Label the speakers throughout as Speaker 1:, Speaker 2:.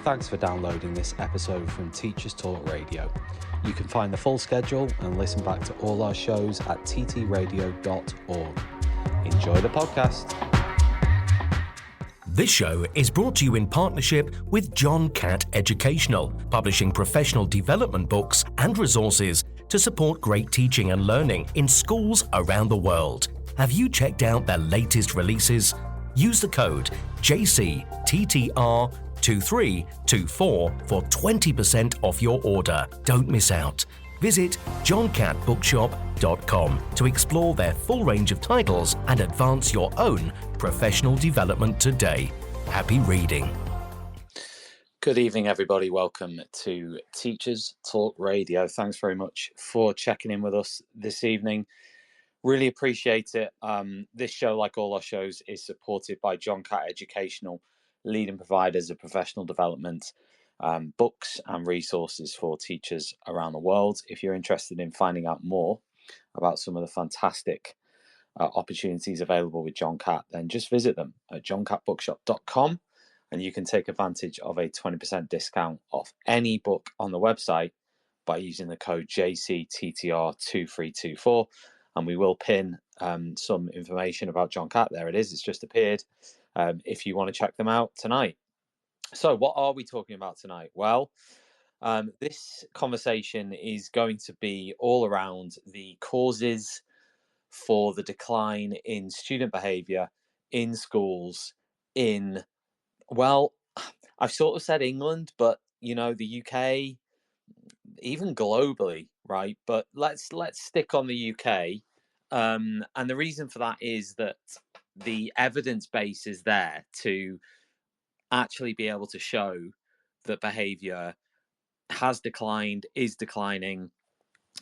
Speaker 1: Thanks for downloading this episode from Teachers Talk Radio. You can find the full schedule and listen back to all our shows at ttradio.org. Enjoy the podcast.
Speaker 2: This show is brought to you in partnership with John Catt Educational, publishing professional development books and resources to support great teaching and learning in schools around the world. Have you checked out their latest releases? Use the code JCTTR2324 for 20% off your order. Don't miss out. Visit johncattbookshop.com to explore their full range of titles and advance your own professional development today. Happy reading.
Speaker 1: Good evening, everybody. Welcome to Teachers Talk Radio. Thanks very much for checking in with us this evening. Really appreciate it. This show, like all our shows, is supported by John Catt Educational, leading providers of professional development, books and resources for teachers around the world. If you're interested in finding out more about some of the fantastic opportunities available with John Catt, then just visit them at johncattbookshop.com and you can take advantage of a 20% discount off any book on the website by using the code JCTTR2324. And we will pin some information about John Catt. There it is. It's just appeared. If you want to check them out tonight. So what are we talking about tonight? Well, this conversation is going to be all around the causes for the decline in student behaviour in schools in, well, I've sort of said England, but, you know, the UK, even globally, right? But let's stick on the UK. And the reason for that is that the evidence base is there to actually be able to show that behaviour has declined, is declining.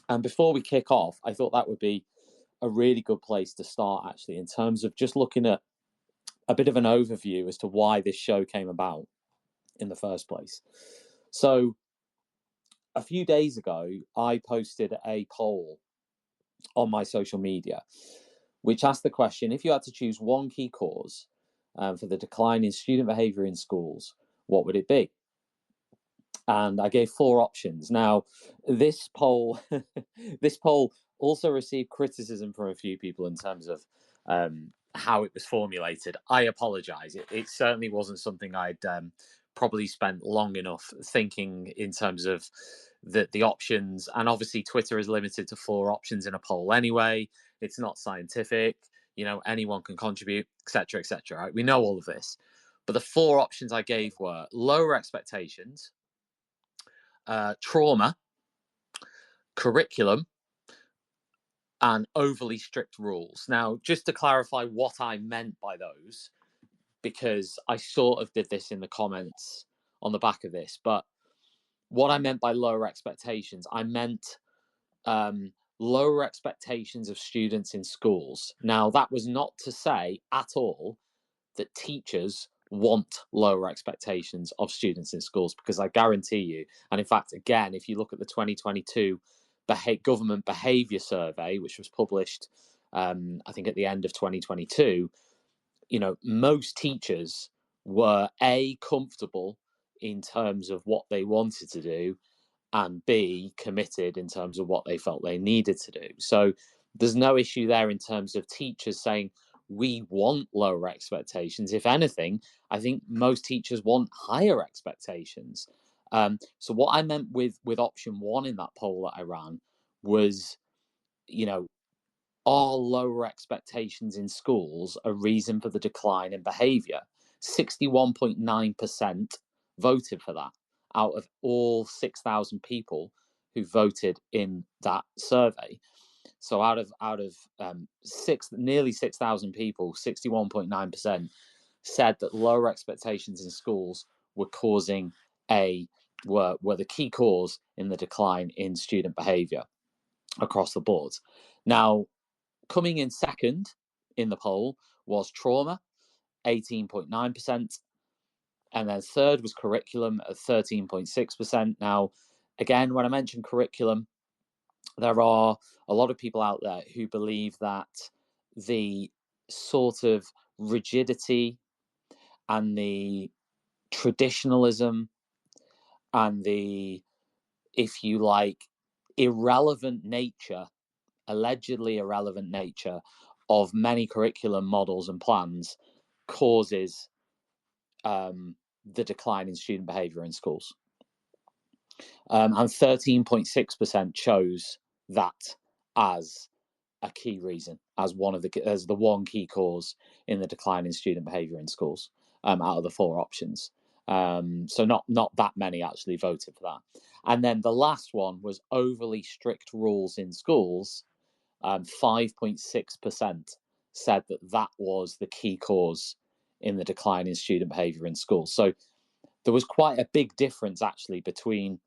Speaker 1: And before we kick off, I thought that would be a really good place to start, actually, in terms of just looking at a bit of an overview as to why this show came about in the first place. So a few days ago, I posted a poll on my social media, which asked the question, if you had to choose one key cause for the decline in student behaviour in schools, what would it be? And I gave 4 options. Now, this poll also received criticism from a few people in terms of how it was formulated. I apologise. It certainly wasn't something I'd probably spent long enough thinking in terms of the options. And obviously, Twitter is limited to 4 options in a poll anyway. It's not scientific. You know, anyone can contribute, etc., etc. Right? We know all of this. But the 4 options I gave were lower expectations, trauma, curriculum, and overly strict rules. Now, just to clarify what I meant by those, because I sort of did this in the comments on the back of this, but what I meant by lower expectations, I meant lower expectations of students in schools. Now, that was not to say at all that teachers want lower expectations of students in schools, because I guarantee you, and in fact, again, if you look at the 2022 government behaviour survey, which was published, I think at the end of 2022, you know, most teachers were A, comfortable in terms of what they wanted to do, and B, committed in terms of what they felt they needed to do. So there's no issue there in terms of teachers saying, we want lower expectations. If anything, I think most teachers want higher expectations. So what I meant with option 1 in that poll that I ran was, you know, are lower expectations in schools a reason for the decline in behaviour? 61.9% voted for that out of all 6,000 people who voted in that survey. So out of nearly 6,000 people, 61.9% said that lower expectations in schools were were the key cause in the decline in student behaviour across the board. Now, coming in second in the poll was trauma, 18.9%. And then third was curriculum at 13.6%. Now, again, when I mention curriculum, there are a lot of people out there who believe that the sort of rigidity and the traditionalism and the, if you like, irrelevant nature, allegedly irrelevant nature of many curriculum models and plans causes the decline in student behaviour in schools. And 13.6% chose that as a key reason, as the one key cause in the decline in student behaviour in schools, out of the four options. So not that many actually voted for that. And then the last one was overly strict rules in schools. 5.6% said that was the key cause in the decline in student behaviour in schools. So there was quite a big difference actually between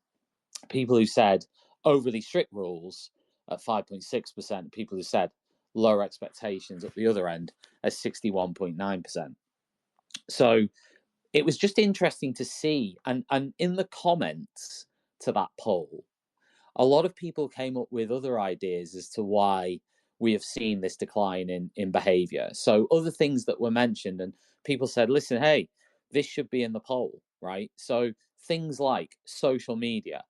Speaker 1: people who said overly strict rules at 5.6%, people who said lower expectations at the other end at 61.9%. So it was just interesting to see. And in the comments to that poll, a lot of people came up with other ideas as to why we have seen this decline in behavior. So other things that were mentioned, and people said, listen, hey, this should be in the poll, right? So things like social media.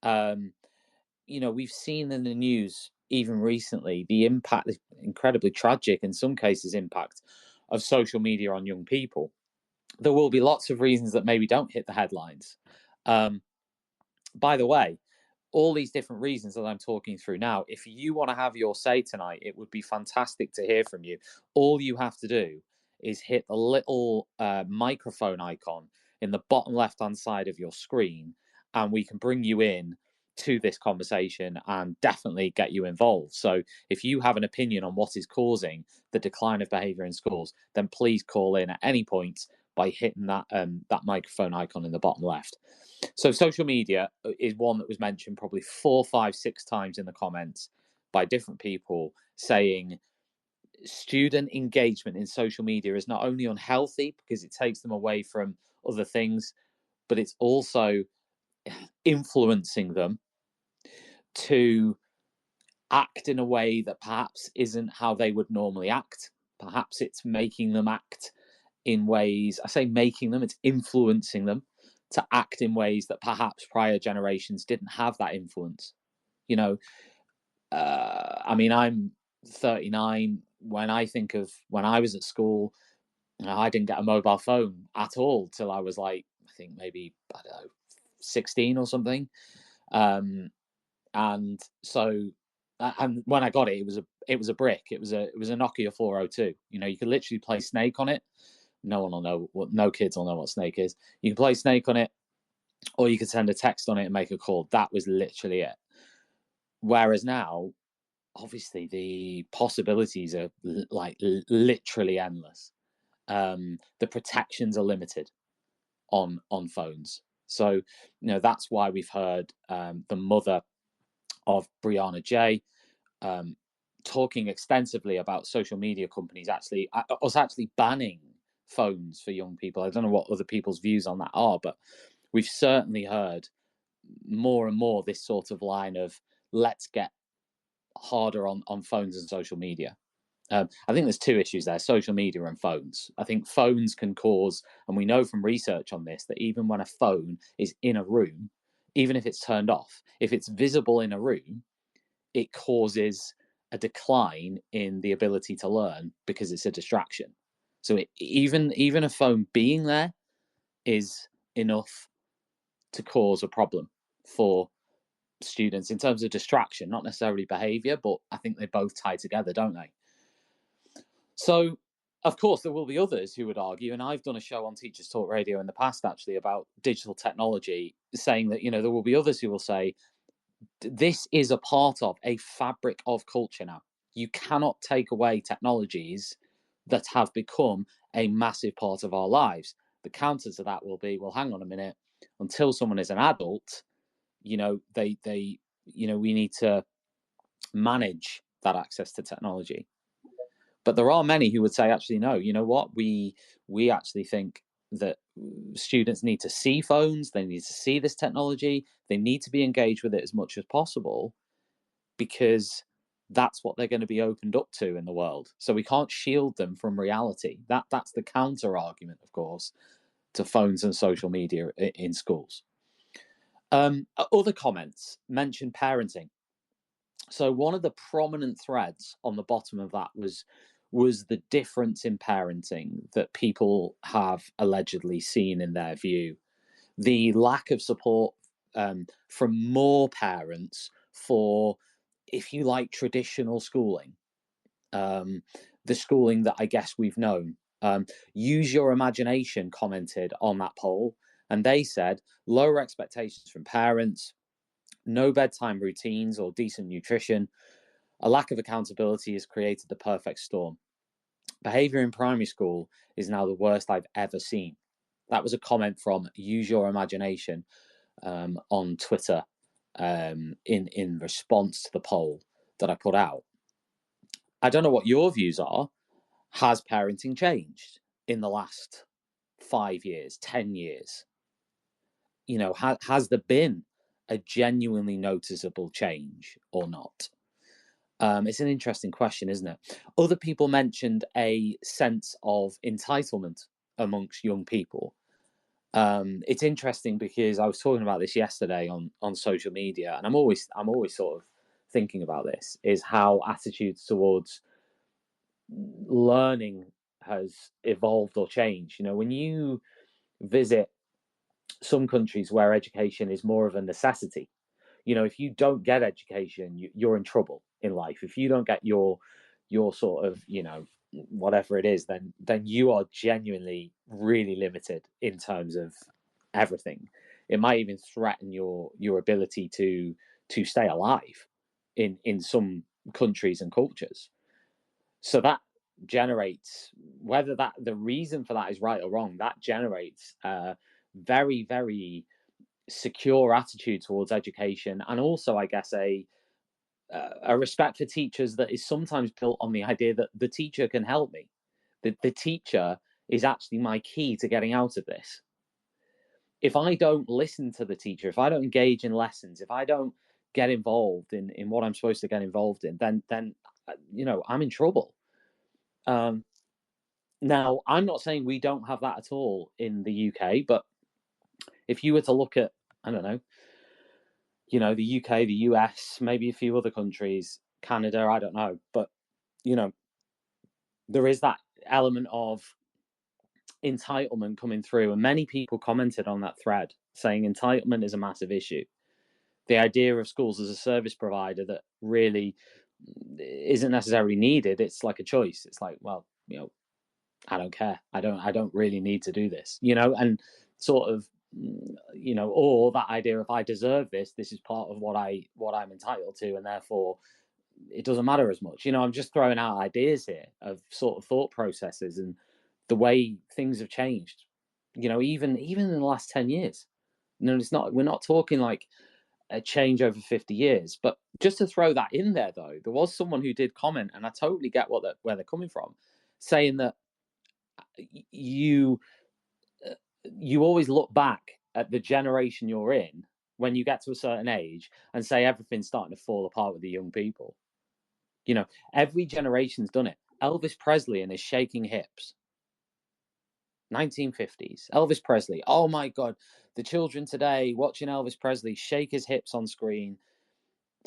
Speaker 1: We've seen in the news even recently the impact, the incredibly tragic in some cases impact of social media on young people. There will be lots of reasons that maybe don't hit the headlines. By the way, all these different reasons that I'm talking through now, if you want to have your say tonight, it would be fantastic to hear from you. All you have to do is hit the little microphone icon in the bottom left hand side of your screen, and we can bring you in to this conversation and definitely get you involved. So if you have an opinion on what is causing the decline of behavior in schools, then please call in at any point by hitting that microphone icon in the bottom left. So social media is one that was mentioned probably 4, 5, 6 times in the comments by different people, saying student engagement in social media is not only unhealthy because it takes them away from other things, but it's also influencing them to act in a way that perhaps isn't how they would normally act. Perhaps it's making them act in ways, I say making them, it's influencing them to act in ways that perhaps prior generations didn't have that influence. You know, I mean, I'm 39. When I think of when I was at school, I didn't get a mobile phone at all till I was like, I think maybe, I don't know, 16 or something. And so, and when I got it, it was a brick. It was a Nokia 402. You could literally play Snake on it. No one will know what, no kids will know what Snake is. You can play Snake on it, or you could send a text on it and make a call. That was literally it. Whereas now, obviously, the possibilities are like literally endless. The protections are limited on phones. So, that's why we've heard the mother of Brianna J talking extensively about social media companies actually banning phones for young people. I don't know what other people's views on that are, but we've certainly heard more and more this sort of line of let's get harder on phones and social media. I think there's two issues there: social media and phones. I think phones can cause, and we know from research on this, that even when a phone is in a room, even if it's turned off, if it's visible in a room, it causes a decline in the ability to learn because it's a distraction. So even a phone being there is enough to cause a problem for students in terms of distraction, not necessarily behavior, but I think they both tie together, don't they? So, of course, there will be others who would argue, and I've done a show on Teachers Talk Radio in the past actually about digital technology, saying that, there will be others who will say, this is a part of a fabric of culture now. You cannot take away technologies that have become a massive part of our lives. The counter to that will be, well, hang on a minute, until someone is an adult, we need to manage that access to technology. But there are many who would say, actually, no, you know what? We actually think that students need to see phones, they need to see this technology, they need to be engaged with it as much as possible, because that's what they're going to be opened up to in the world. So we can't shield them from reality. That's the counter argument, of course, to phones and social media in schools. Other comments mentioned parenting. So one of the prominent threads on the bottom of that was the difference in parenting that people have allegedly seen in their view, the lack of support from more parents for, if you like, traditional schooling, um, the schooling that I guess we've known. Use Your Imagination commented on that poll, and they said lower expectations from parents, no bedtime routines or decent nutrition, a lack of accountability has created the perfect storm. Behaviour in primary school is now the worst I've ever seen. That was a comment from Use Your Imagination on Twitter in response to the poll that I put out. I don't know what your views are. Has parenting changed in the last 5 years, 10 years? You know, has there been a genuinely noticeable change or not? It's an interesting question, isn't it? Other people mentioned a sense of entitlement amongst young people. It's interesting because I was talking about this yesterday on social media, and I'm always sort of thinking about this, is how attitudes towards learning has evolved or changed. You know, when you visit some countries where education is more of a necessity, you know, if you don't get education, you're in trouble in life. If you don't get your sort of, you know, whatever it is, then you are genuinely really limited in terms of everything. It might even threaten your ability to stay alive in some countries and cultures. So that generates, whether that the reason for that is right or wrong, that generates a very, very secure attitude towards education, and also, I guess, a respect for teachers that is sometimes built on the idea that the teacher can help me. The teacher is actually my key to getting out of this. If I don't listen to the teacher, if I don't engage in lessons, if I don't get involved in what I'm supposed to get involved in, then you know, I'm in trouble. Um, Now, I'm not saying we don't have that at all in the UK, but if you were to look at, I don't know, you know, the UK, the US, maybe a few other countries, Canada, I don't know, but you know, there is that element of entitlement coming through, and many people commented on that thread saying entitlement is a massive issue. The idea of schools as a service provider that really isn't necessarily needed. It's like a choice. It's like, well, you know, I don't care. I don't really need to do this, you know, and sort of, you know, or that idea, if I deserve this, this is part of what I'm entitled to, and therefore it doesn't matter as much. You know, I'm just throwing out ideas here of sort of thought processes and the way things have changed. You know, even in the last 10 years. You know, it's not, we're not talking like a change over 50 years. But just to throw that in there, though, there was someone who did comment, and I totally get where they're coming from, saying that you you always look back at the generation you're in when you get to a certain age and say everything's starting to fall apart with the young people. You know, every generation's done it. Elvis Presley and his shaking hips, 1950s. Elvis Presley. Oh my God. The children today watching Elvis Presley shake his hips on screen,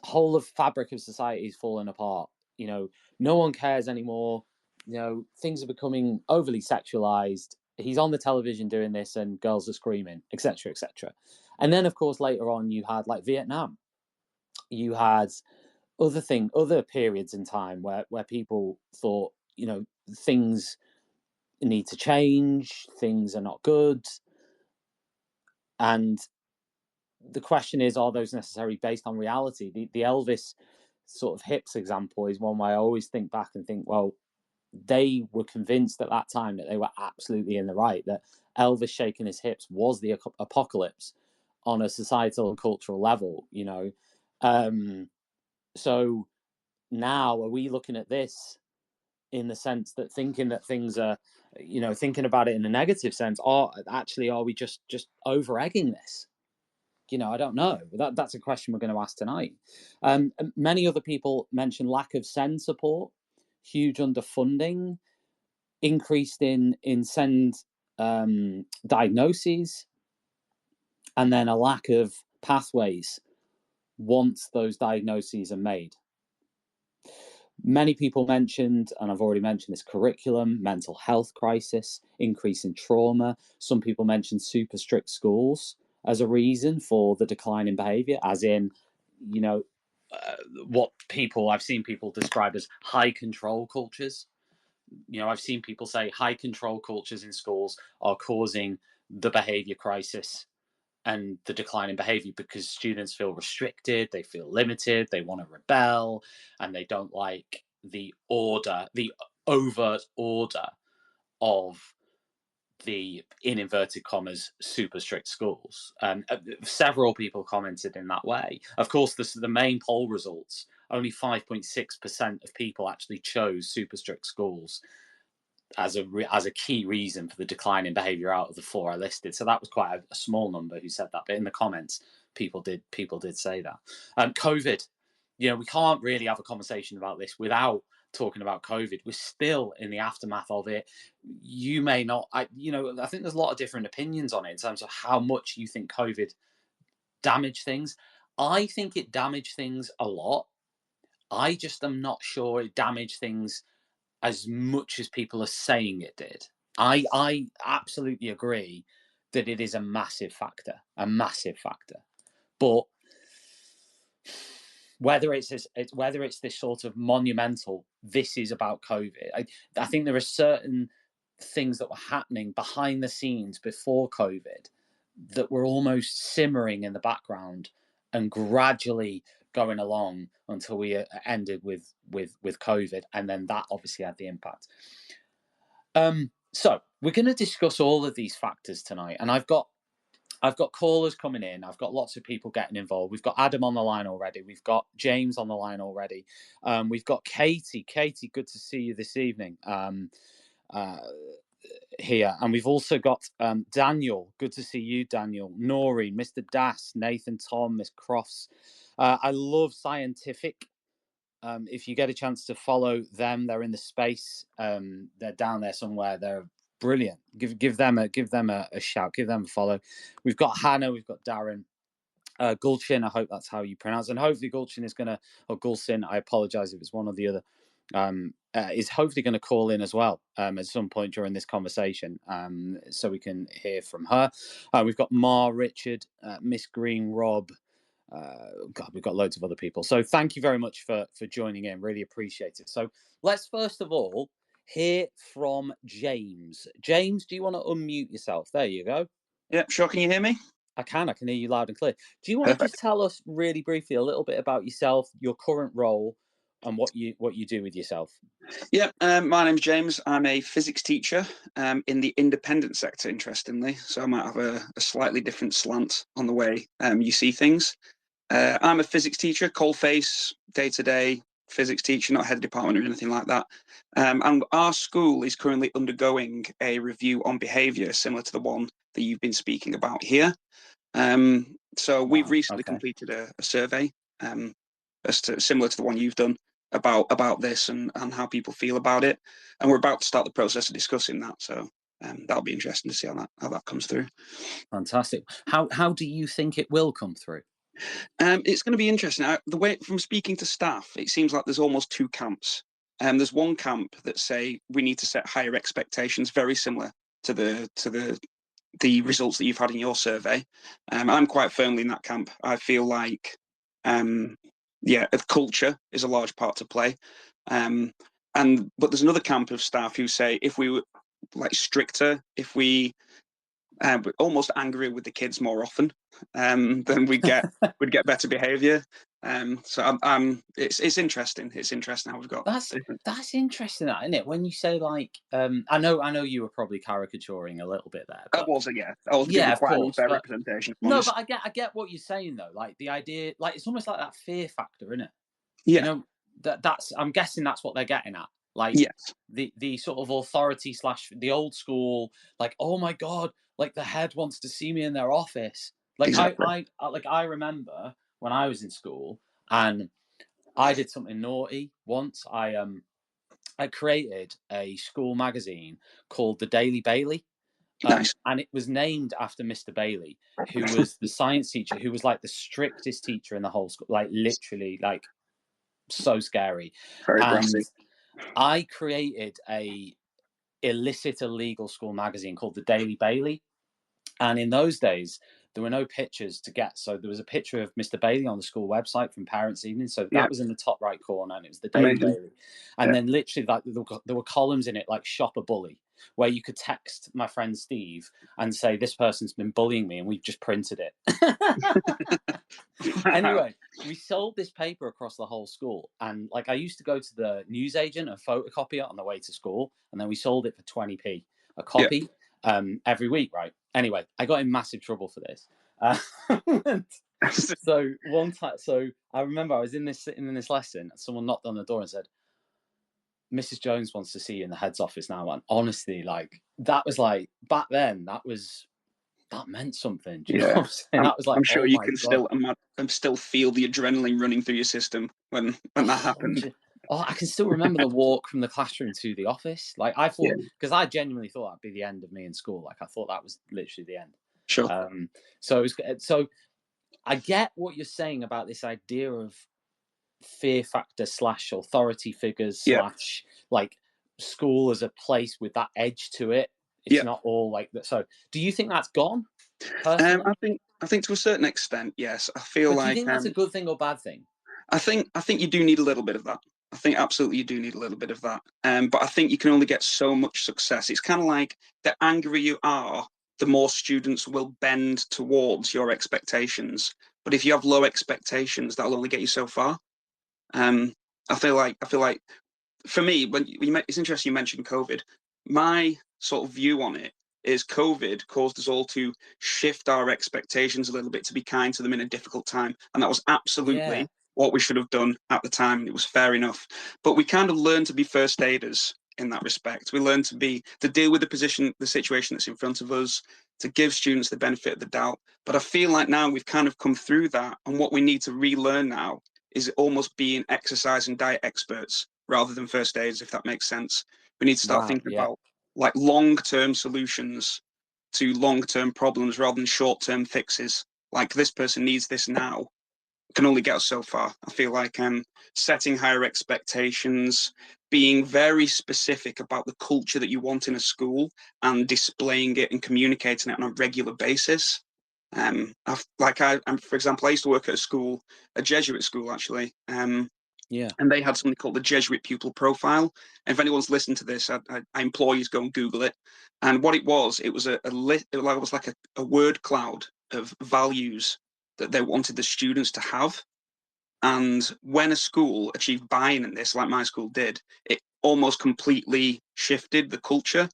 Speaker 1: whole of fabric of society is falling apart. You know, no one cares anymore. You know, things are becoming overly sexualized. He's on the television doing this, and girls are screaming, etc., etc. And then, of course, later on, you had like Vietnam. You had other periods in time where people thought, you know, things need to change, things are not good, and the question is, are those necessarily based on reality? The Elvis sort of hips example is one where I always think back and think, well, they were convinced at that time that they were absolutely in the right, that Elvis shaking his hips was the apocalypse on a societal and cultural level, you know. So now are we looking at this in the sense that thinking that things are, you know, thinking about it in a negative sense, or actually are we just over egging this? You know, I don't know. That's a question we're going to ask tonight. Many other people mentioned lack of SEND support, huge underfunding, increased in SEND diagnoses, and then a lack of pathways once those diagnoses are made. Many people mentioned, and I've already mentioned this, curriculum, mental health crisis, increase in trauma. Some people mentioned super strict schools as a reason for the decline in behavior, as in, you know, what I've seen people describe as high control cultures. I've seen people say high control cultures in schools are causing the behavior crisis and the decline in behavior because students feel restricted, they feel limited, they want to rebel, and they don't like the order, the overt order of the, in inverted commas, super strict schools. Several people commented in that way. Of course, the main poll results, only 5.6% of people actually chose super strict schools as a key reason for the decline in behaviour out of the 4 I listed. So that was quite a small number who said that. But in the comments, people did say that. COVID, we can't really have a conversation about this without talking about COVID. We're still in the aftermath of it. You may not, I think there's a lot of different opinions on it in terms of how much you think COVID damaged things. I think it damaged things a lot. I just am not sure it damaged things as much as people are saying it did. I absolutely agree that it is a massive factor, But whether it's this sort of monumental, this is about COVID. I think there are certain things that were happening behind the scenes before COVID that were almost simmering in the background and gradually going along until we ended with COVID, and then that obviously had the impact. So we're going to discuss all of these factors tonight, and I've got callers coming in. I've got lots of people getting involved. We've got Adam on the line already. We've got James on the line already. We've got Katie. Katie, good to see you this evening. Here, and we've also got Daniel. Good to see you, Daniel. Noreen, Mr. Das, Nathan, Tom, Miss Crofts. I love Scientific. If you get a chance to follow them, they're in the space. They're down there somewhere. They're brilliant. Give them a shout. Give them a follow. We've got Hannah. We've got Darren. Gulchin, I hope that's how you pronounce it. And hopefully Gulchin is going to, or Gulcin, I apologize if it's one or the other, is hopefully going to call in as well at some point during this conversation, so we can hear from her. We've got Ma, Richard, Miss Green, Rob. God, we've got loads of other people. So thank you very much for joining in. Really appreciate it. So let's first of all hear from James. James, do you want to unmute yourself? There you go.
Speaker 3: Yeah, sure. Can you hear me?
Speaker 1: I can hear you loud and clear. Do you want to just tell us really briefly a little bit about yourself, your current role, and what you do with yourself?
Speaker 3: Yeah, my name's James. I'm a physics teacher in the independent sector, interestingly. So I might have a slightly different slant on the way you see things. I'm a physics teacher, coalface, day-to-day physics teacher, not head of department or anything like that. And our school is currently undergoing a review on behaviour similar to the one that you've been speaking about here. So we've recently completed a survey similar to the one you've done about this and how people feel about it, and we're about to start the process of discussing that. So that'll be interesting to see how that comes through.
Speaker 1: Fantastic. How do you think it will come through?
Speaker 3: It's going to be interesting. The way from speaking to staff, it seems like there's almost two camps. There's one camp that say we need to set higher expectations, very similar to the results that you've had in your survey. I'm quite firmly in that camp. I feel like, culture is a large part to play. But there's another camp of staff who say if we were like stricter, if we we're almost angry with the kids more often, then we'd get better behaviour. So it's interesting. It's interesting how we've got.
Speaker 1: That's interesting, isn't it? When you say like, I know you were probably caricaturing a little bit there. But,
Speaker 3: I was giving quite an unfair representation.
Speaker 1: No, but I get what you're saying though. Like the idea, like it's almost like that fear factor, isn't it?
Speaker 3: Yeah.
Speaker 1: That's I'm guessing that's what they're getting at. Like
Speaker 3: yes.
Speaker 1: the sort of authority / the old school, like, oh my God, like the head wants to see me in their office. Like
Speaker 3: exactly.
Speaker 1: I remember when I was in school and I did something naughty once. I created a school magazine called The Daily Bailey.
Speaker 3: Nice.
Speaker 1: And it was named after Mr. Bailey, who was the science teacher, who was like the strictest teacher in the whole school, like literally, like so scary.
Speaker 3: Very
Speaker 1: And
Speaker 3: brassy.
Speaker 1: I created a illicit illegal school magazine called the Daily Bailey. And in those days, there were no pictures to get. So there was a picture of Mr. Bailey on the school website from Parents' Evening. So
Speaker 3: Yeah.
Speaker 1: that was in the top right corner, and it was the Daily
Speaker 3: Amazing.
Speaker 1: Bailey. And
Speaker 3: Yeah.
Speaker 1: then literally, like there were columns in it, like "Shop a Bully," where you could text my friend Steve and say, "This person's been bullying me," and we've just printed it. Anyway, we sold this paper across the whole school, and like I used to go to the newsagent and photocopy it on the way to school, and then we sold it for 20p a
Speaker 3: Yeah.
Speaker 1: copy every week, right? Anyway, I got in massive trouble for this. So one time, so I remember I was in this lesson, and someone knocked on the door and said, "Mrs. Jones wants to see you in the head's office now." And honestly, like that was like back then, that meant something. Do you know
Speaker 3: Yeah.
Speaker 1: what I'm saying? That was like,
Speaker 3: I'm sure
Speaker 1: oh
Speaker 3: you
Speaker 1: my
Speaker 3: can
Speaker 1: god.
Speaker 3: still feel the adrenaline running through your system when that happened.
Speaker 1: Oh, I can still remember the walk from the classroom to the office. Like I
Speaker 3: Yeah.
Speaker 1: thought, because I genuinely thought that'd be the end of me in school. Like I thought that was literally the end.
Speaker 3: Sure.
Speaker 1: So it was, so I get what you're saying about this idea of fear factor slash authority figures
Speaker 3: Yeah.
Speaker 1: slash like school as a place with that edge to it. It's
Speaker 3: Yeah.
Speaker 1: not all like that. So do you think that's gone personally?
Speaker 3: I think to a certain extent, yes. I feel
Speaker 1: But do you
Speaker 3: like
Speaker 1: think that's a good thing or bad thing?
Speaker 3: I think you do need a little bit of that. I think absolutely you do need a little bit of that. But I think you can only get so much success. It's kind of like the angrier you are, the more students will bend towards your expectations. But if you have low expectations, that'll only get you so far. Um, I feel like for me, it's interesting you mentioned COVID. My sort of view on it is COVID caused us all to shift our expectations a little bit to be kind to them in a difficult time, and that was
Speaker 1: Yeah.
Speaker 3: absolutely what we should have done at the time. It was fair enough, but we kind of learned to be first aiders in that respect. We learned to deal with the situation that's in front of us, to give students the benefit of the doubt. But I feel like now we've kind of come through that, and what we need to relearn now is almost being exercise and diet experts rather than first aiders, if that makes sense. We need to start
Speaker 1: Right.
Speaker 3: thinking
Speaker 1: Yeah.
Speaker 3: about like long-term solutions to long-term problems rather than short-term fixes. Like this person needs this now can only get us so far. I feel like setting higher expectations, being very specific about the culture that you want in a school and displaying it and communicating it on a regular basis. For example, I used to work at a school, a Jesuit school actually,
Speaker 1: Yeah.
Speaker 3: and they had something called the Jesuit Pupil Profile. And if anyone's listened to this, I implore you to go and Google it. And what it was it was like a word cloud of values that they wanted the students to have. And when a school achieved buy-in in this, like my school did, it almost completely shifted the culture,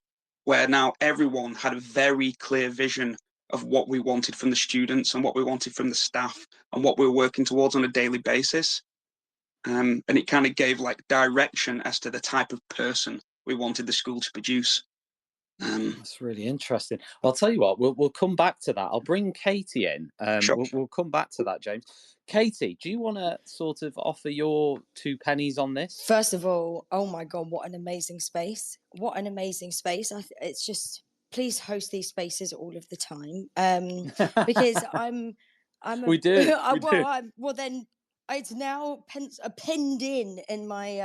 Speaker 3: where now everyone had a very clear vision of what we wanted from the students and what we wanted from the staff and what we were working towards on a daily basis. And it kind of gave like direction as to the type of person we wanted the school to produce.
Speaker 1: That's really interesting. I'll tell you what, we'll come back to that. I'll bring Katie in.
Speaker 3: Sure.
Speaker 1: We'll come back to that, James. Katie, do you want to sort of offer your 2 pennies on this?
Speaker 4: First of all, oh my God, what an amazing space. What an amazing space. It's just, please host these spaces all of the time. Because I'm
Speaker 1: We do. We do.
Speaker 4: well then it's now pinned in my,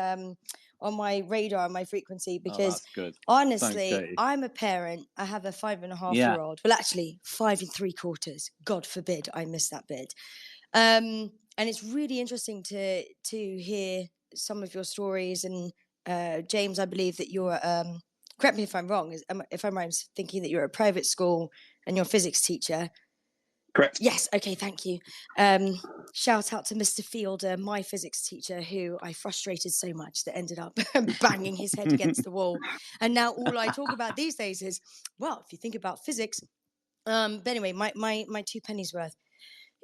Speaker 4: on my radar, my frequency,
Speaker 1: Oh,
Speaker 4: because
Speaker 1: that's good. Thanks,
Speaker 4: honestly,
Speaker 1: Katie.
Speaker 4: I'm a parent. I have a 5.5
Speaker 1: Yeah.
Speaker 4: year old. Well, actually 5 3/4. God forbid I miss that bit. And it's really interesting to hear some of your stories. And James, I believe that you're correct me if I'm wrong, if I'm right, I'm thinking that you're at a private school and you're a physics teacher.
Speaker 3: Correct.
Speaker 4: Yes, okay, thank you. Shout out to Mr. Fielder, my physics teacher, who I frustrated so much that ended up banging his head against the wall. And now all I talk about these days is, well, if you think about physics. But anyway, my 2 pennies worth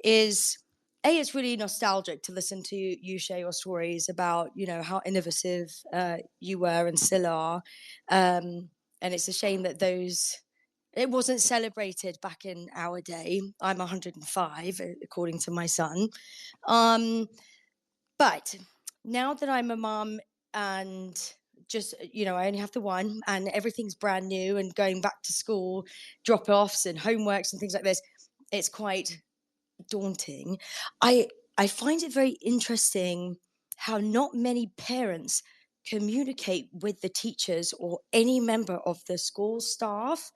Speaker 4: is, it's really nostalgic to listen to you share your stories about, how innovative you were and still are. And it's a shame that it wasn't celebrated back in our day. I'm 105, according to my son. But now that I'm a mom and just, I only have the one, and everything's brand new, and going back to school, drop offs and homeworks and things like this, it's quite daunting. I I find it very interesting how not many parents communicate with the teachers or any member of the school staff.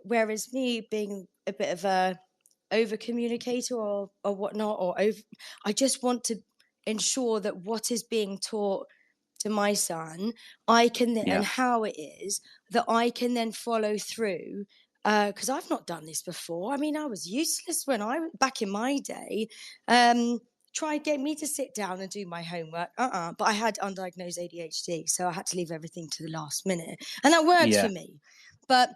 Speaker 4: Whereas me being a bit of a over communicator or whatnot, I just want to ensure that what is being taught to my son, I can
Speaker 1: Yeah.
Speaker 4: and how it is that I can then follow through. Because I've not done this before. I mean, I was useless when back in my day. Try get me to sit down and do my homework. But I had undiagnosed ADHD, so I had to leave everything to the last minute, and that worked
Speaker 1: Yeah.
Speaker 4: for me. But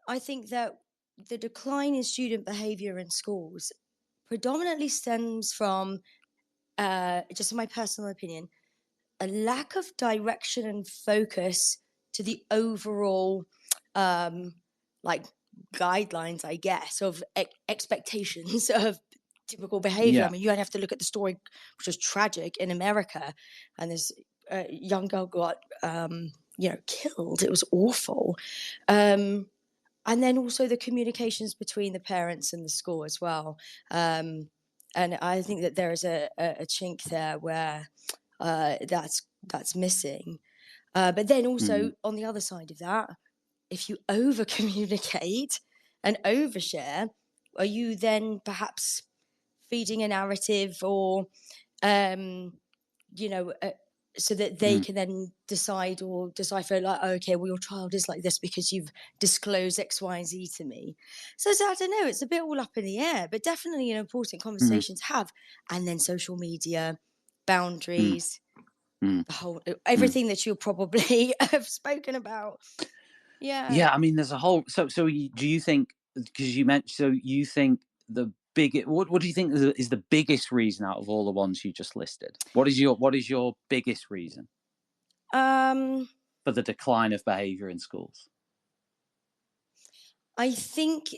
Speaker 4: I think that the decline in student behaviour in schools predominantly stems from, just in my personal opinion, a lack of direction and focus to the overall, like guidelines, I guess, of expectations of typical behavior. I
Speaker 1: Yeah.
Speaker 4: mean, you only have to look at the story, which was tragic in America, and this young girl got, killed. It was awful. And then also the communications between the parents and the school as well. And I think that there is a chink there where that's missing. But then
Speaker 1: Mm.
Speaker 4: also on the other side of that, if you over communicate and overshare, are you then perhaps feeding a narrative or you know, uh, so that they
Speaker 1: Mm.
Speaker 4: can then decide or decipher, like, oh, okay, well, your child is like this because you've disclosed X, Y, and Z to me. So I don't know, it's a bit all up in the air, but definitely an important
Speaker 1: Mm.
Speaker 4: conversation to have. And then social media,
Speaker 1: Mm.
Speaker 4: boundaries,
Speaker 1: Mm.
Speaker 4: the whole
Speaker 1: Mm.
Speaker 4: everything that you'll probably have spoken about. Yeah.
Speaker 1: Yeah, I mean, there's a whole. Do you think? Because you mentioned, so you think the big. What do you think is the biggest reason out of all the ones you just listed? What is your biggest reason
Speaker 4: Um,
Speaker 1: for the decline of behaviour in schools?
Speaker 4: I think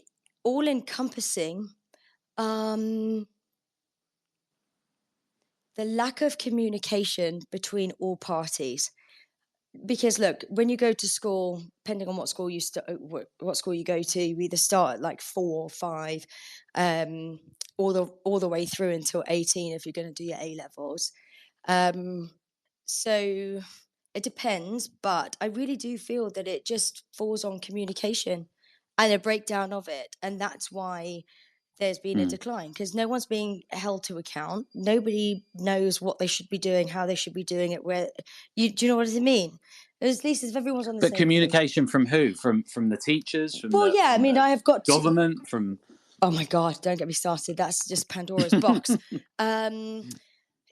Speaker 4: all encompassing, um, the lack of communication between all parties. Because look, when you go to school, depending on what school what school you go to, you either start at like 4 or 5, um, all the way through until 18 if you're going to do your A levels. Um, so it depends, but I really do feel that it just falls on communication and a breakdown of it, and that's why there's been a
Speaker 1: Mm.
Speaker 4: decline because no one's being held to account. Nobody knows what they should be doing, how they should be doing it. Do you know what I mean? At least if everyone's on the
Speaker 1: But
Speaker 4: same page.
Speaker 1: communication from who? From the teachers? From
Speaker 4: Well,
Speaker 1: the
Speaker 4: yeah, I
Speaker 1: from
Speaker 4: mean,
Speaker 1: the
Speaker 4: I have got to.
Speaker 1: government? From
Speaker 4: Oh my God, don't get me started. That's just Pandora's box. Um,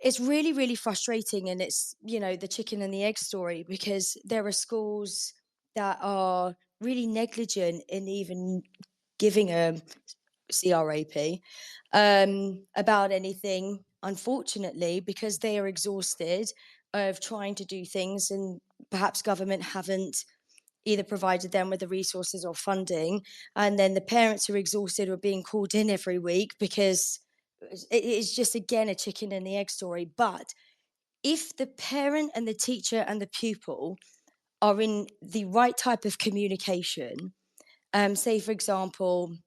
Speaker 4: it's really, really frustrating. And it's, the chicken and the egg story because there are schools that are really negligent in even giving a CRAP about anything, unfortunately, because they are exhausted of trying to do things and perhaps government haven't either provided them with the resources or funding. And then the parents who are exhausted are being called in every week because it is just, again, a chicken and the egg story. But if the parent and the teacher and the pupil are in the right type of communication, say, for example,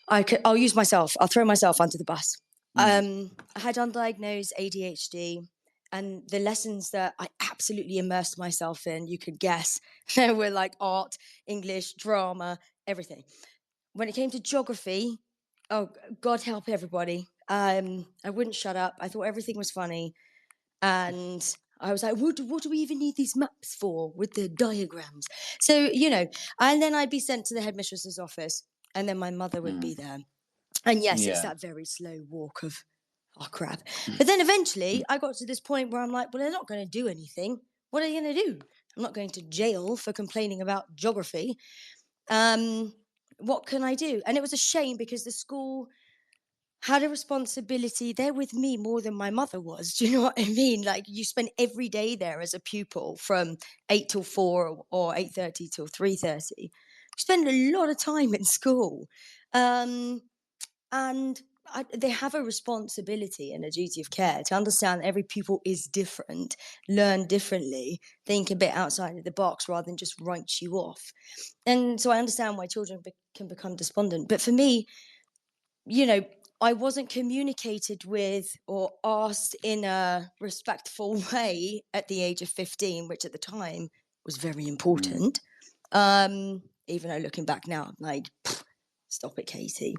Speaker 4: I'll use myself. I'll throw myself under the bus.
Speaker 1: mm.
Speaker 4: I had undiagnosed ADHD, and the lessons that I absolutely immersed myself in, you could guess, they were like art, English, drama, everything. When it came to geography, oh God help everybody. I wouldn't shut up. I thought everything was funny, and I was like, what do we even need these maps for with the diagrams? So, and then I'd be sent to the headmistress's office, and then my mother would
Speaker 1: Mm.
Speaker 4: be there. And yes, it's
Speaker 1: Yeah.
Speaker 4: that very slow walk of, oh crap. But then eventually I got to this point where I'm like, well, they're not going to do anything. What are you going to do? I'm not going to jail for complaining about geography. What can I do? And it was a shame because the school had a responsibility. They're with me more than my mother was. Do you know what I mean? Like you spend every day there as a pupil from 8 till 4 or 8:30 till 3:30. You spend a lot of time in school. And they have a responsibility and a duty of care to understand every pupil is different, learn differently, think a bit outside of the box rather than just write you off. And so I understand why children can become despondent. But for me, you know, I wasn't communicated with or asked in a respectful way at the age of 15, which at the time was very important. Even though looking back now, I'm like, stop it, Katie.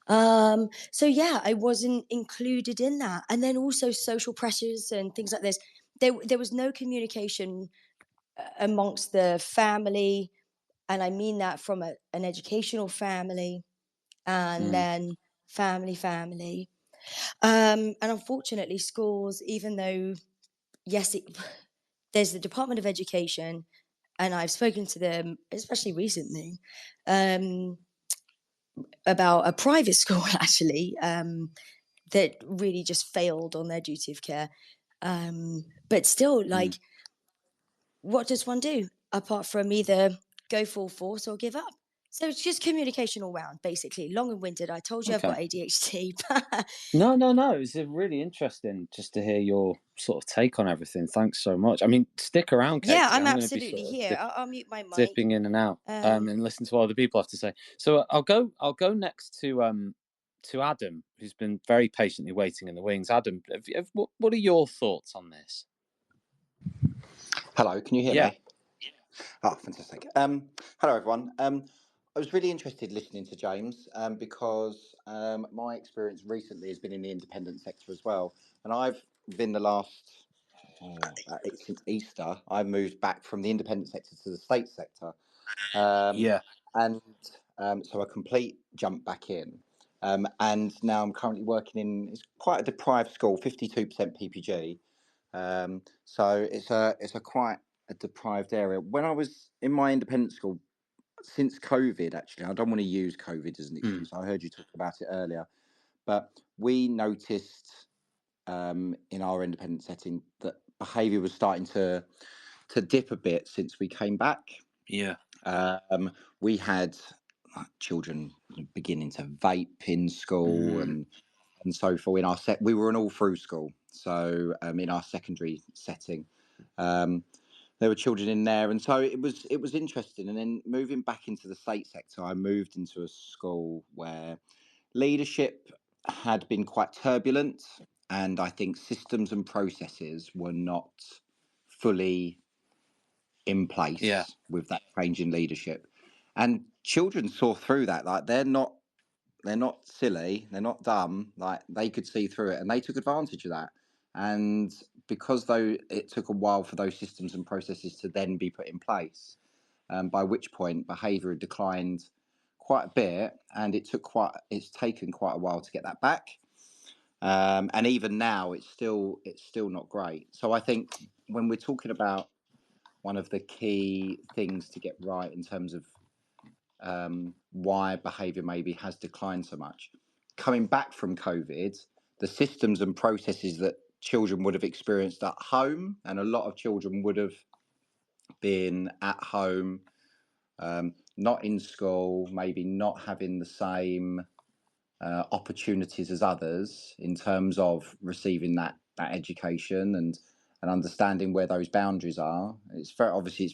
Speaker 4: So yeah, I wasn't included in that. And then also social pressures and things like this. There was no communication amongst the family. And I mean that from an educational family and
Speaker 1: Mm.
Speaker 4: then family. And unfortunately, schools, even though, yes, there's the Department of Education, and I've spoken to them, especially recently, about a private school, actually, that really just failed on their duty of care. But still, like, what does one do apart from either go full force or give up? So it's just communication all round, basically. Long and winded. I told you I've
Speaker 1: Okay.
Speaker 4: got ADHD.
Speaker 1: No. It's really interesting just to hear your sort of take on everything. Thanks so much. I mean, stick around,
Speaker 4: Yeah,
Speaker 1: Katie.
Speaker 4: I'm
Speaker 1: I'm going to be
Speaker 4: absolutely
Speaker 1: sort of
Speaker 4: here. I'll mute my mic.
Speaker 1: dipping in and out,
Speaker 4: Um,
Speaker 1: and listen to what other people have to say. So I'll go next to Adam, who's been very patiently waiting in the wings. Adam, what are your thoughts on this?
Speaker 5: Hello, can you hear
Speaker 1: Yeah.
Speaker 5: me? Oh, fantastic. Hello, everyone. I was really interested listening to James because my experience recently has been in the independent sector as well. And I've been the last, since Easter, I moved back from the independent sector to the state sector. Um,
Speaker 1: Yeah.
Speaker 5: and so a complete jump back in. And now I'm currently working in, it's quite a deprived school, 52% PPG. So it's a quite a deprived area. When I was in my independent school, since COVID, actually, I don't want to use COVID as an
Speaker 1: Mm.
Speaker 5: excuse. I heard you talk about it earlier, but we noticed in our independent setting that behaviour was starting to dip a bit since we came back.
Speaker 1: Yeah.
Speaker 5: We had children beginning to vape in school and so forth. In our set, we were an all-through school, so in our secondary setting, there were children in there, and so it was interesting. And then moving back into the state sector, I moved into a school where leadership had been quite turbulent, and I think systems and processes were not fully in
Speaker 1: Yeah.
Speaker 5: place with that change in leadership. And children saw through that. Like they're not silly, they're not dumb, like they could see through it and they took advantage of that. And because though it took a while for those systems and processes to then be put in place, by which point behaviour had declined quite a bit, and it's taken quite a while to get that back. And even now it's still not great. So I think when we're talking about one of the key things to get right in terms of why behaviour maybe has declined so much. Coming back from COVID, the systems and processes that children would have experienced at home, and a lot of children would have been at home, not in school, maybe not having the same opportunities as others in terms of receiving that education and understanding where those boundaries are. It's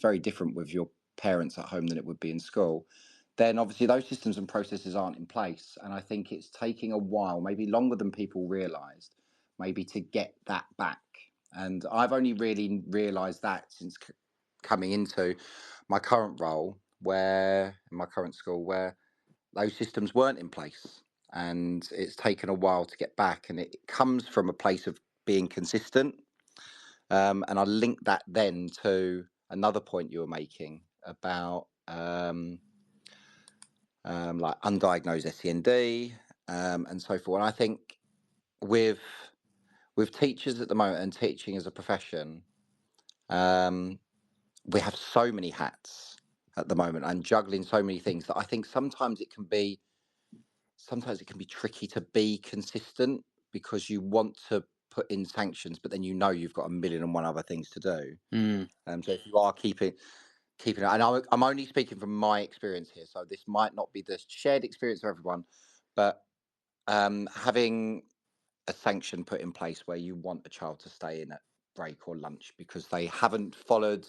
Speaker 5: very different with your parents at home than it would be in school. Then obviously those systems and processes aren't in place, and I think it's taking a while, maybe longer than people realised, maybe to get that back. And I've only really realised that since coming into my current role, where in my current school, where those systems weren't in place, and it's taken a while to get back, and it comes from a place of being consistent. And I link that then to another point you were making about like undiagnosed SEND, and so forth. And I think with teachers at the moment and teaching as a profession, we have so many hats at the moment and juggling so many things that I think sometimes it can be tricky to be consistent because you want to put in sanctions, but then you've got a million and one other things to do. So if you are keeping it, and I'm only speaking from my experience here, so this might not be the shared experience of everyone, but having a sanction put in place where you want a child to stay in at break or lunch because they haven't followed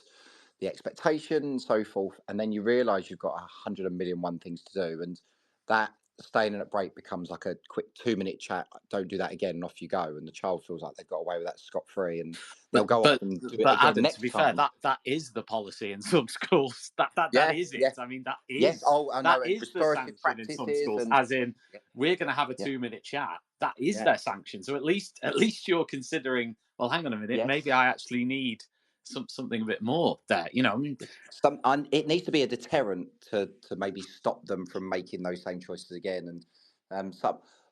Speaker 5: the expectation and so forth, and then you realize you've got 100 million things to do, and that staying in at break becomes like a quick 2-minute chat, don't do that again, and off you go, and the child feels like they've got away with that scot-free, and they'll
Speaker 1: But
Speaker 5: go off
Speaker 1: but
Speaker 5: and do it
Speaker 1: but
Speaker 5: again
Speaker 1: Adam, to
Speaker 5: next
Speaker 1: be fair,
Speaker 5: time.
Speaker 1: that is the policy in some schools. That
Speaker 5: Yeah,
Speaker 1: is
Speaker 5: yeah,
Speaker 1: it. I mean,
Speaker 5: yes. Oh, I
Speaker 1: that
Speaker 5: know, and
Speaker 1: is the
Speaker 5: restorative
Speaker 1: sanction in some
Speaker 5: practices,
Speaker 1: schools.
Speaker 5: and
Speaker 1: As in,
Speaker 5: yeah,
Speaker 1: we're going to have a
Speaker 5: yeah,
Speaker 1: 2-minute chat. That is
Speaker 5: yeah,
Speaker 1: their sanction. So at least you're considering. Well, hang on a minute. Maybe
Speaker 5: yes.
Speaker 1: I actually need something a bit more there. You know, I mean,
Speaker 5: It needs to be a deterrent to maybe stop them from making those same choices again, and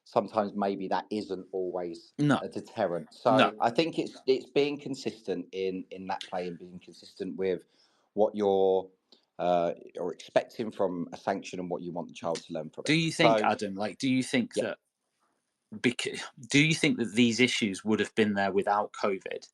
Speaker 5: sometimes maybe that isn't always
Speaker 1: no,
Speaker 5: a deterrent.
Speaker 1: no.
Speaker 5: So I think it's being consistent in that play and being consistent with what you're or expecting from a sanction and what you want the child to learn from
Speaker 1: Do
Speaker 5: it.
Speaker 1: you think,
Speaker 5: So
Speaker 1: Adam? Like, do you think
Speaker 5: yeah,
Speaker 1: that do you think that these issues would have been there without COVID?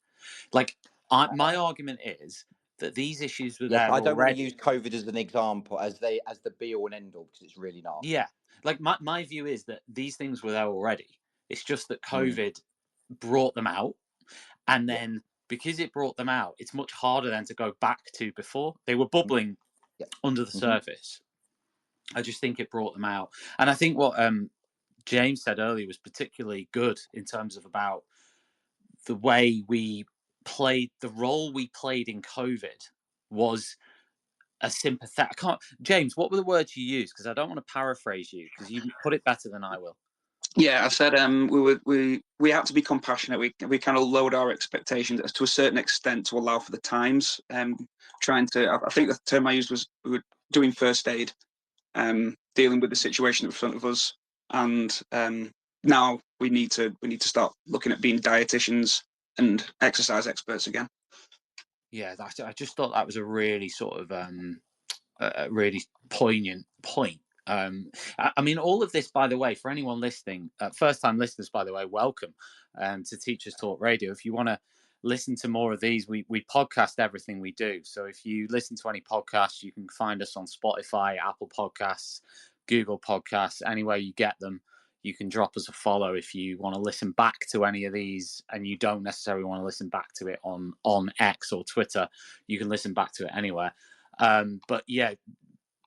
Speaker 1: Like, my argument is that these issues were
Speaker 5: yes,
Speaker 1: there
Speaker 5: I don't want to use
Speaker 1: already.
Speaker 5: COVID as an example as the be all and end all because it's really not.
Speaker 1: Yeah, like my view is that these things were there already. It's just that
Speaker 5: Mm,
Speaker 1: COVID brought them out, and
Speaker 5: yeah,
Speaker 1: then because it brought them out, it's much harder then to go back to before. They were bubbling
Speaker 5: yeah.
Speaker 1: under the
Speaker 5: Hmm.
Speaker 1: surface. I just think it brought them out, and I think what James said earlier was particularly good in terms of about the way we played the role we played in COVID was a sympathetic. I can't, James, what were the words you used? Because I don't want to paraphrase you because you put it better than I will.
Speaker 3: Yeah, I said we had to be compassionate. We kind of lowered our expectations to a certain extent to allow for the times. Trying to, I think the term I used was we were doing first aid, dealing with the situation in front of us, and now we need to start looking at being dietitians and exercise experts again.
Speaker 1: Yeah, I just thought that was a really sort of a really poignant point. I mean, all of this, by the way, for anyone listening, first-time listeners, by the way, welcome to Teachers Talk Radio. If you want to listen to more of these, we podcast everything we do. So if you listen to any podcasts, you can find us on Spotify, Apple Podcasts, Google Podcasts, anywhere you get them. You can drop us a follow if you want to listen back to any of these and you don't necessarily want to listen back to it on X or Twitter. You can listen back to it anywhere. But yeah,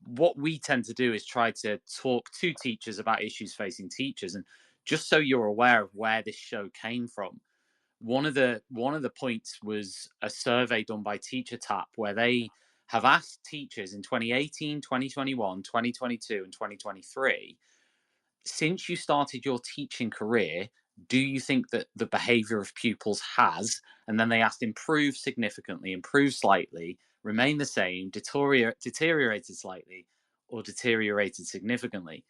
Speaker 1: what we tend to do is try to talk to teachers about issues facing teachers. And just so you're aware of where this show came from, one of the points was a survey done by Teacher Tap where they have asked teachers in 2018, 2021, 2022, and 2023, since you started your teaching career, do you think that the behavior of pupils has, and then they asked, improve significantly, improve slightly, remain the same, deteriorated slightly, or deteriorated significantly?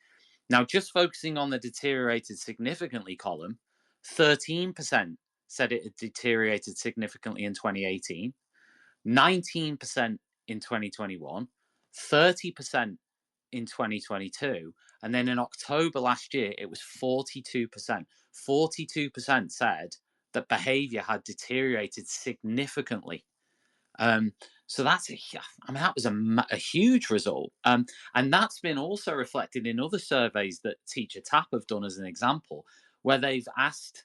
Speaker 1: Now, just focusing on the deteriorated significantly column, 13% said it had deteriorated significantly in 2018, 19% in 2021, 30% in 2022, and then in October last year it was 42%. 42% said that behavior had deteriorated significantly. So that's I mean, that was a huge result, and that's been also reflected in other surveys that Teacher Tap have done as an example, where they've asked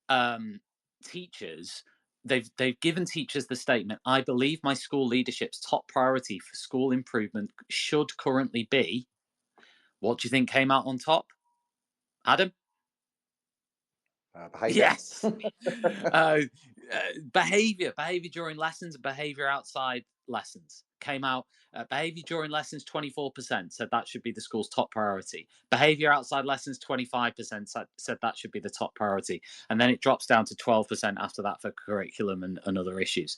Speaker 1: um, teachers, they've given teachers the statement, I believe my school leadership's top priority for school improvement should currently be. What do you think came out on top, Adam?
Speaker 5: Behavior.
Speaker 1: Yes. uh, behavior during lessons and behavior outside lessons came out. Behavior during lessons, 24% said that should be the school's top priority. Behavior outside lessons, 25% said that should be the top priority. And then it drops down to 12% after that for curriculum and other issues.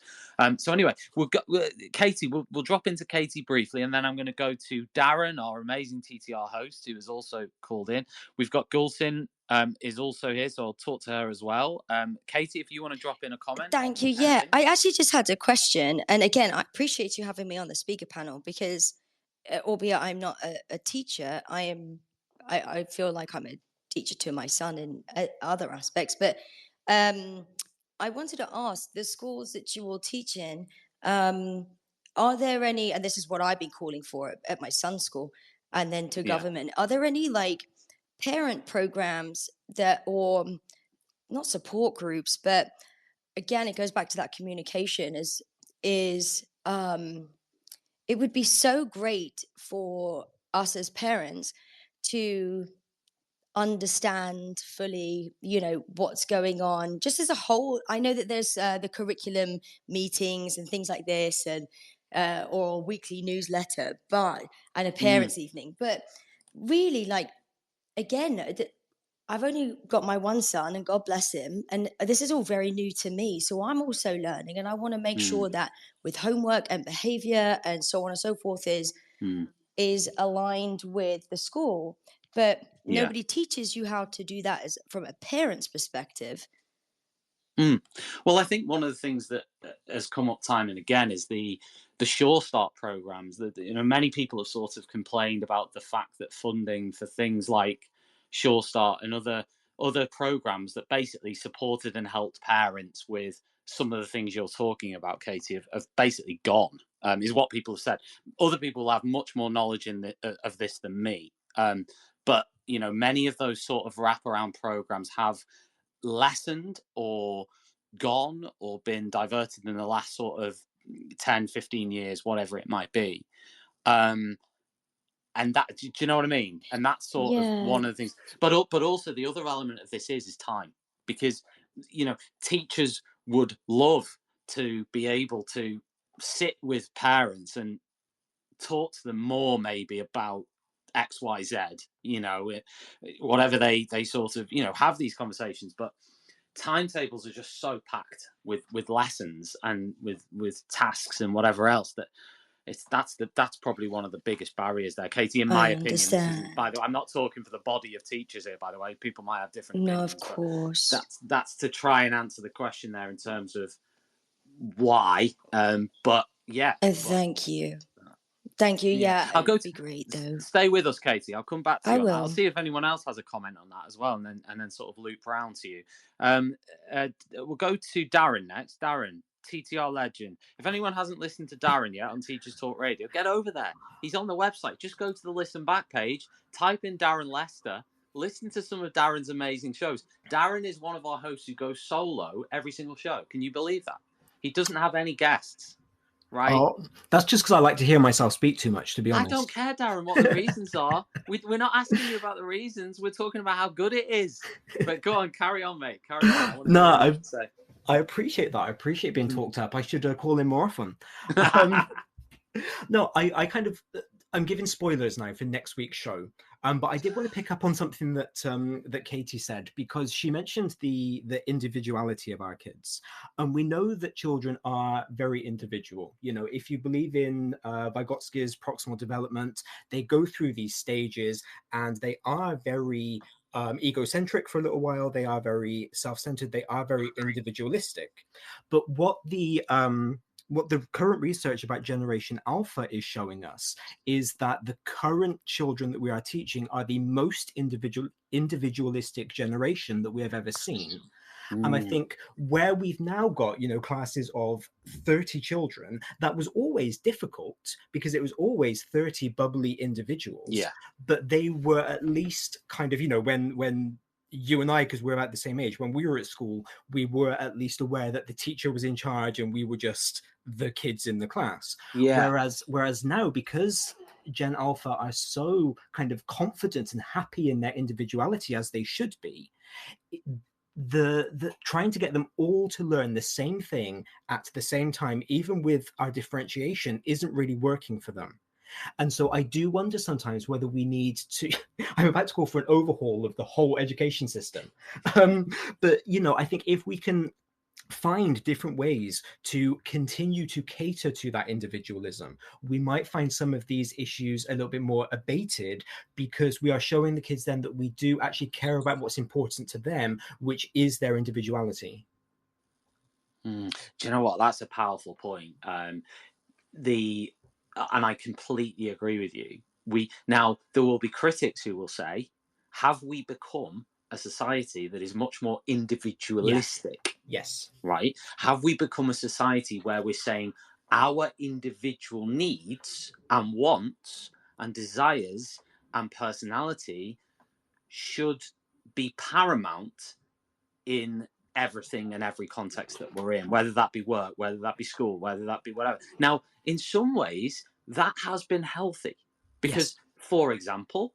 Speaker 1: So anyway, Katie, we'll drop into Katie briefly, and then I'm going to go to Darren, our amazing TTR host, who has also called in. We've got Gulsin is also here, so I'll talk to her as well. Katie, if you want to drop in a comment.
Speaker 4: Thank you. Yeah, I actually just had a question. And again, I appreciate you having me on the speaker panel because, albeit I'm not a teacher, I feel like I'm a teacher to my son in other aspects. But I wanted to ask the schools that you all teach in, are there any, and this is what I've been calling for at my son's school and then to
Speaker 1: Yeah.
Speaker 4: government, are there any like parent programs that, or not support groups, but again, it goes back to that communication is it would be so great for us as parents to understand fully, what's going on just as a whole. I know that there's the curriculum meetings and things like this, and or a weekly newsletter, and a
Speaker 1: Mm,
Speaker 4: parents' evening. But really, like, again, I've only got my one son, and God bless him, and this is all very new to me. So I'm also learning, and I want to make
Speaker 1: mm,
Speaker 4: sure that with homework and behavior and so on and so forth
Speaker 1: mm.
Speaker 4: is aligned with the school. But
Speaker 1: Yeah.
Speaker 4: nobody teaches you how to do that as from a parent's perspective.
Speaker 1: Mm. Well, I think one of the things that has come up time and again is the Sure Start programs. That many people have sort of complained about the fact that funding for things like Sure Start and other programs that basically supported and helped parents with some of the things you're talking about, Katie, have basically gone. Is what people have said. Other people have much more knowledge of this than me. But many of those sort of wraparound programs have lessened or gone or been diverted in the last sort of 10, 15 years, whatever it might be. And that, do you know what I mean? And that's sort of
Speaker 4: Yeah.
Speaker 1: one of the things. But also the other element of this is time, because teachers would love to be able to sit with parents and talk to them more maybe about XYZ, whatever they sort of have these conversations. But timetables are just so packed with lessons and with tasks and whatever else that that's probably one of the biggest barriers there, Katie, in my
Speaker 4: I
Speaker 1: opinion. This isn't,
Speaker 4: understand.
Speaker 1: by the way, I'm not talking for the body of teachers here, by the way. People might have different
Speaker 4: No, of
Speaker 1: opinions, but
Speaker 4: course.
Speaker 1: that's to try and answer the question there in terms of why. But yeah,
Speaker 4: And
Speaker 1: but
Speaker 4: thank you. Thank you.
Speaker 1: yeah,
Speaker 4: Yeah,
Speaker 1: I'll
Speaker 4: it
Speaker 1: go
Speaker 4: would
Speaker 1: to
Speaker 4: be great though.
Speaker 1: stay with us, Katie. I'll come back to
Speaker 4: I
Speaker 1: you on that. I'll
Speaker 4: will.
Speaker 1: see if anyone else has a comment on that as well, and then sort of loop around to you. We'll go to Darren next. Darren, TTR legend. If anyone hasn't listened to Darren yet on Teachers Talk Radio, get over there. He's on the website. Just go to the listen back page, type in Darren Lester, listen to some of Darren's amazing shows. Darren is one of our hosts who goes solo every single show. Can you believe that? He doesn't have any guests, right?
Speaker 6: Oh, that's just because I like to hear myself speak too much, to be
Speaker 1: I
Speaker 6: honest.
Speaker 1: don't care, Darren, what the reasons are. We're not asking you about the reasons. We're talking about how good it is. But go on, carry on, mate. Carry on. I want to
Speaker 6: No,
Speaker 1: hear what you have to say.
Speaker 6: I appreciate that. I appreciate being talked up. I should call in more often. Um, no, I'm giving spoilers now for next week's show. But I did want to pick up on something that Katie said, because she mentioned the individuality of our kids, and we know that children are very individual. If you believe in Vygotsky's proximal development, they go through these stages, and they are very egocentric for a little while. They are very self-centered. They are very individualistic. But what the current research about Generation Alpha is showing us is that the current children that we are teaching are the most individualistic generation that we have ever seen. And I think where we've now got, classes of 30 children, that was always difficult because it was always 30 bubbly individuals.
Speaker 1: Yeah.
Speaker 6: But they were at least kind of, when you and I, because we're about the same age, when we were at school, we were at least aware that the teacher was in charge and we were just the kids in the class.
Speaker 1: Yeah.
Speaker 6: Whereas now, because Gen Alpha are so kind of confident and happy in their individuality, as they should be, the trying to get them all to learn the same thing at the same time, even with our differentiation, isn't really working for them. And so I do wonder sometimes whether we need to, I'm about to call for an overhaul of the whole education system. But, I think if we can find different ways to continue to cater to that individualism, we might find some of these issues a little bit more abated, because we are showing the kids then that we do actually care about what's important to them, which is their individuality.
Speaker 1: Do you know what? That's a powerful point. And I completely agree with you. Now there will be critics who will say, have we become a society that is much more individualistic?
Speaker 6: Yes.
Speaker 1: Right? Have we become a society where we're saying our individual needs and wants and desires and personality should be paramount in everything and every context that we're in, whether that be work, whether that be school, whether that be whatever. Now, in some ways, that has been healthy because,
Speaker 6: Yes.
Speaker 1: for example,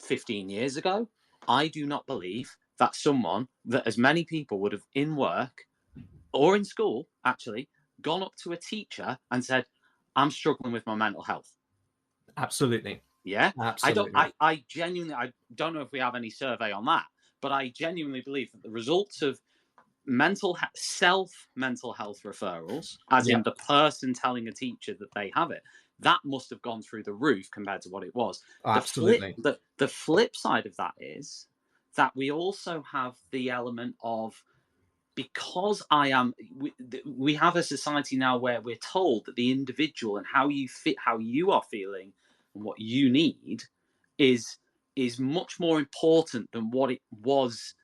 Speaker 1: 15 years ago, I do not believe that someone that as many people would have in work or in school actually gone up to a teacher and said, I'm struggling with my mental health.
Speaker 6: Absolutely.
Speaker 1: Yeah.
Speaker 6: Absolutely.
Speaker 1: I genuinely, I don't know if we have any survey on that, but I genuinely believe that the results of mental health referrals, as in
Speaker 6: Yeah.
Speaker 1: the person telling a teacher that they have it, that must have gone through the roof compared to what it was.
Speaker 6: Absolutely.
Speaker 1: The flip side of that is that we also have the element of, because we have a society now where we're told that the individual and how you fit, how you are feeling and what you need is much more important than what it was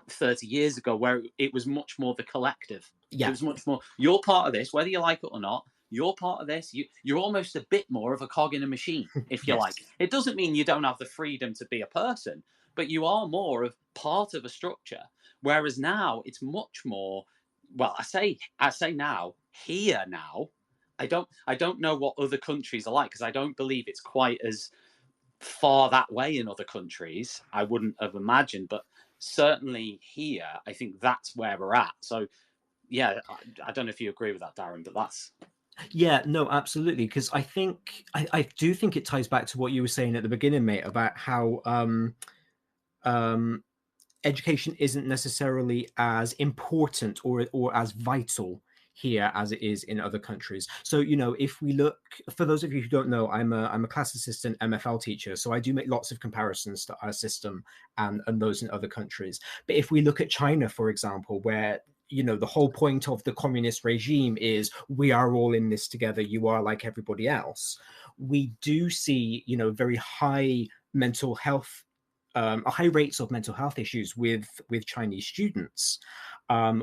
Speaker 1: 30 years ago, where it was much more the collective. It
Speaker 6: Yeah.
Speaker 1: was much more, you're part of this, whether you like it or not. You're part of this. You're almost a bit more of a cog in a machine, if you like.
Speaker 6: Yes.
Speaker 1: It doesn't mean you don't have the freedom to be a person, but you are more of part of a structure. Whereas now it's much more, well, I say now, here now. I don't know what other countries are like, because I don't believe it's quite as far that way in other countries. I wouldn't have imagined, but certainly here, I think that's where we're at. So, yeah, I don't know if you agree with that, Darren, but that's.
Speaker 6: Yeah, no, absolutely. Because I do think it ties back to what you were saying at the beginning, mate, about how um, education isn't necessarily as important or as vital here as it is in other countries. So, if we look, for those of you who don't know, I'm a class assistant MFL teacher, so I do make lots of comparisons to our system and those in other countries. But if we look at China, for example, where the whole point of the communist regime is we are all in this together, you are like everybody else, we do see very high mental health high rates of mental health issues with Chinese students.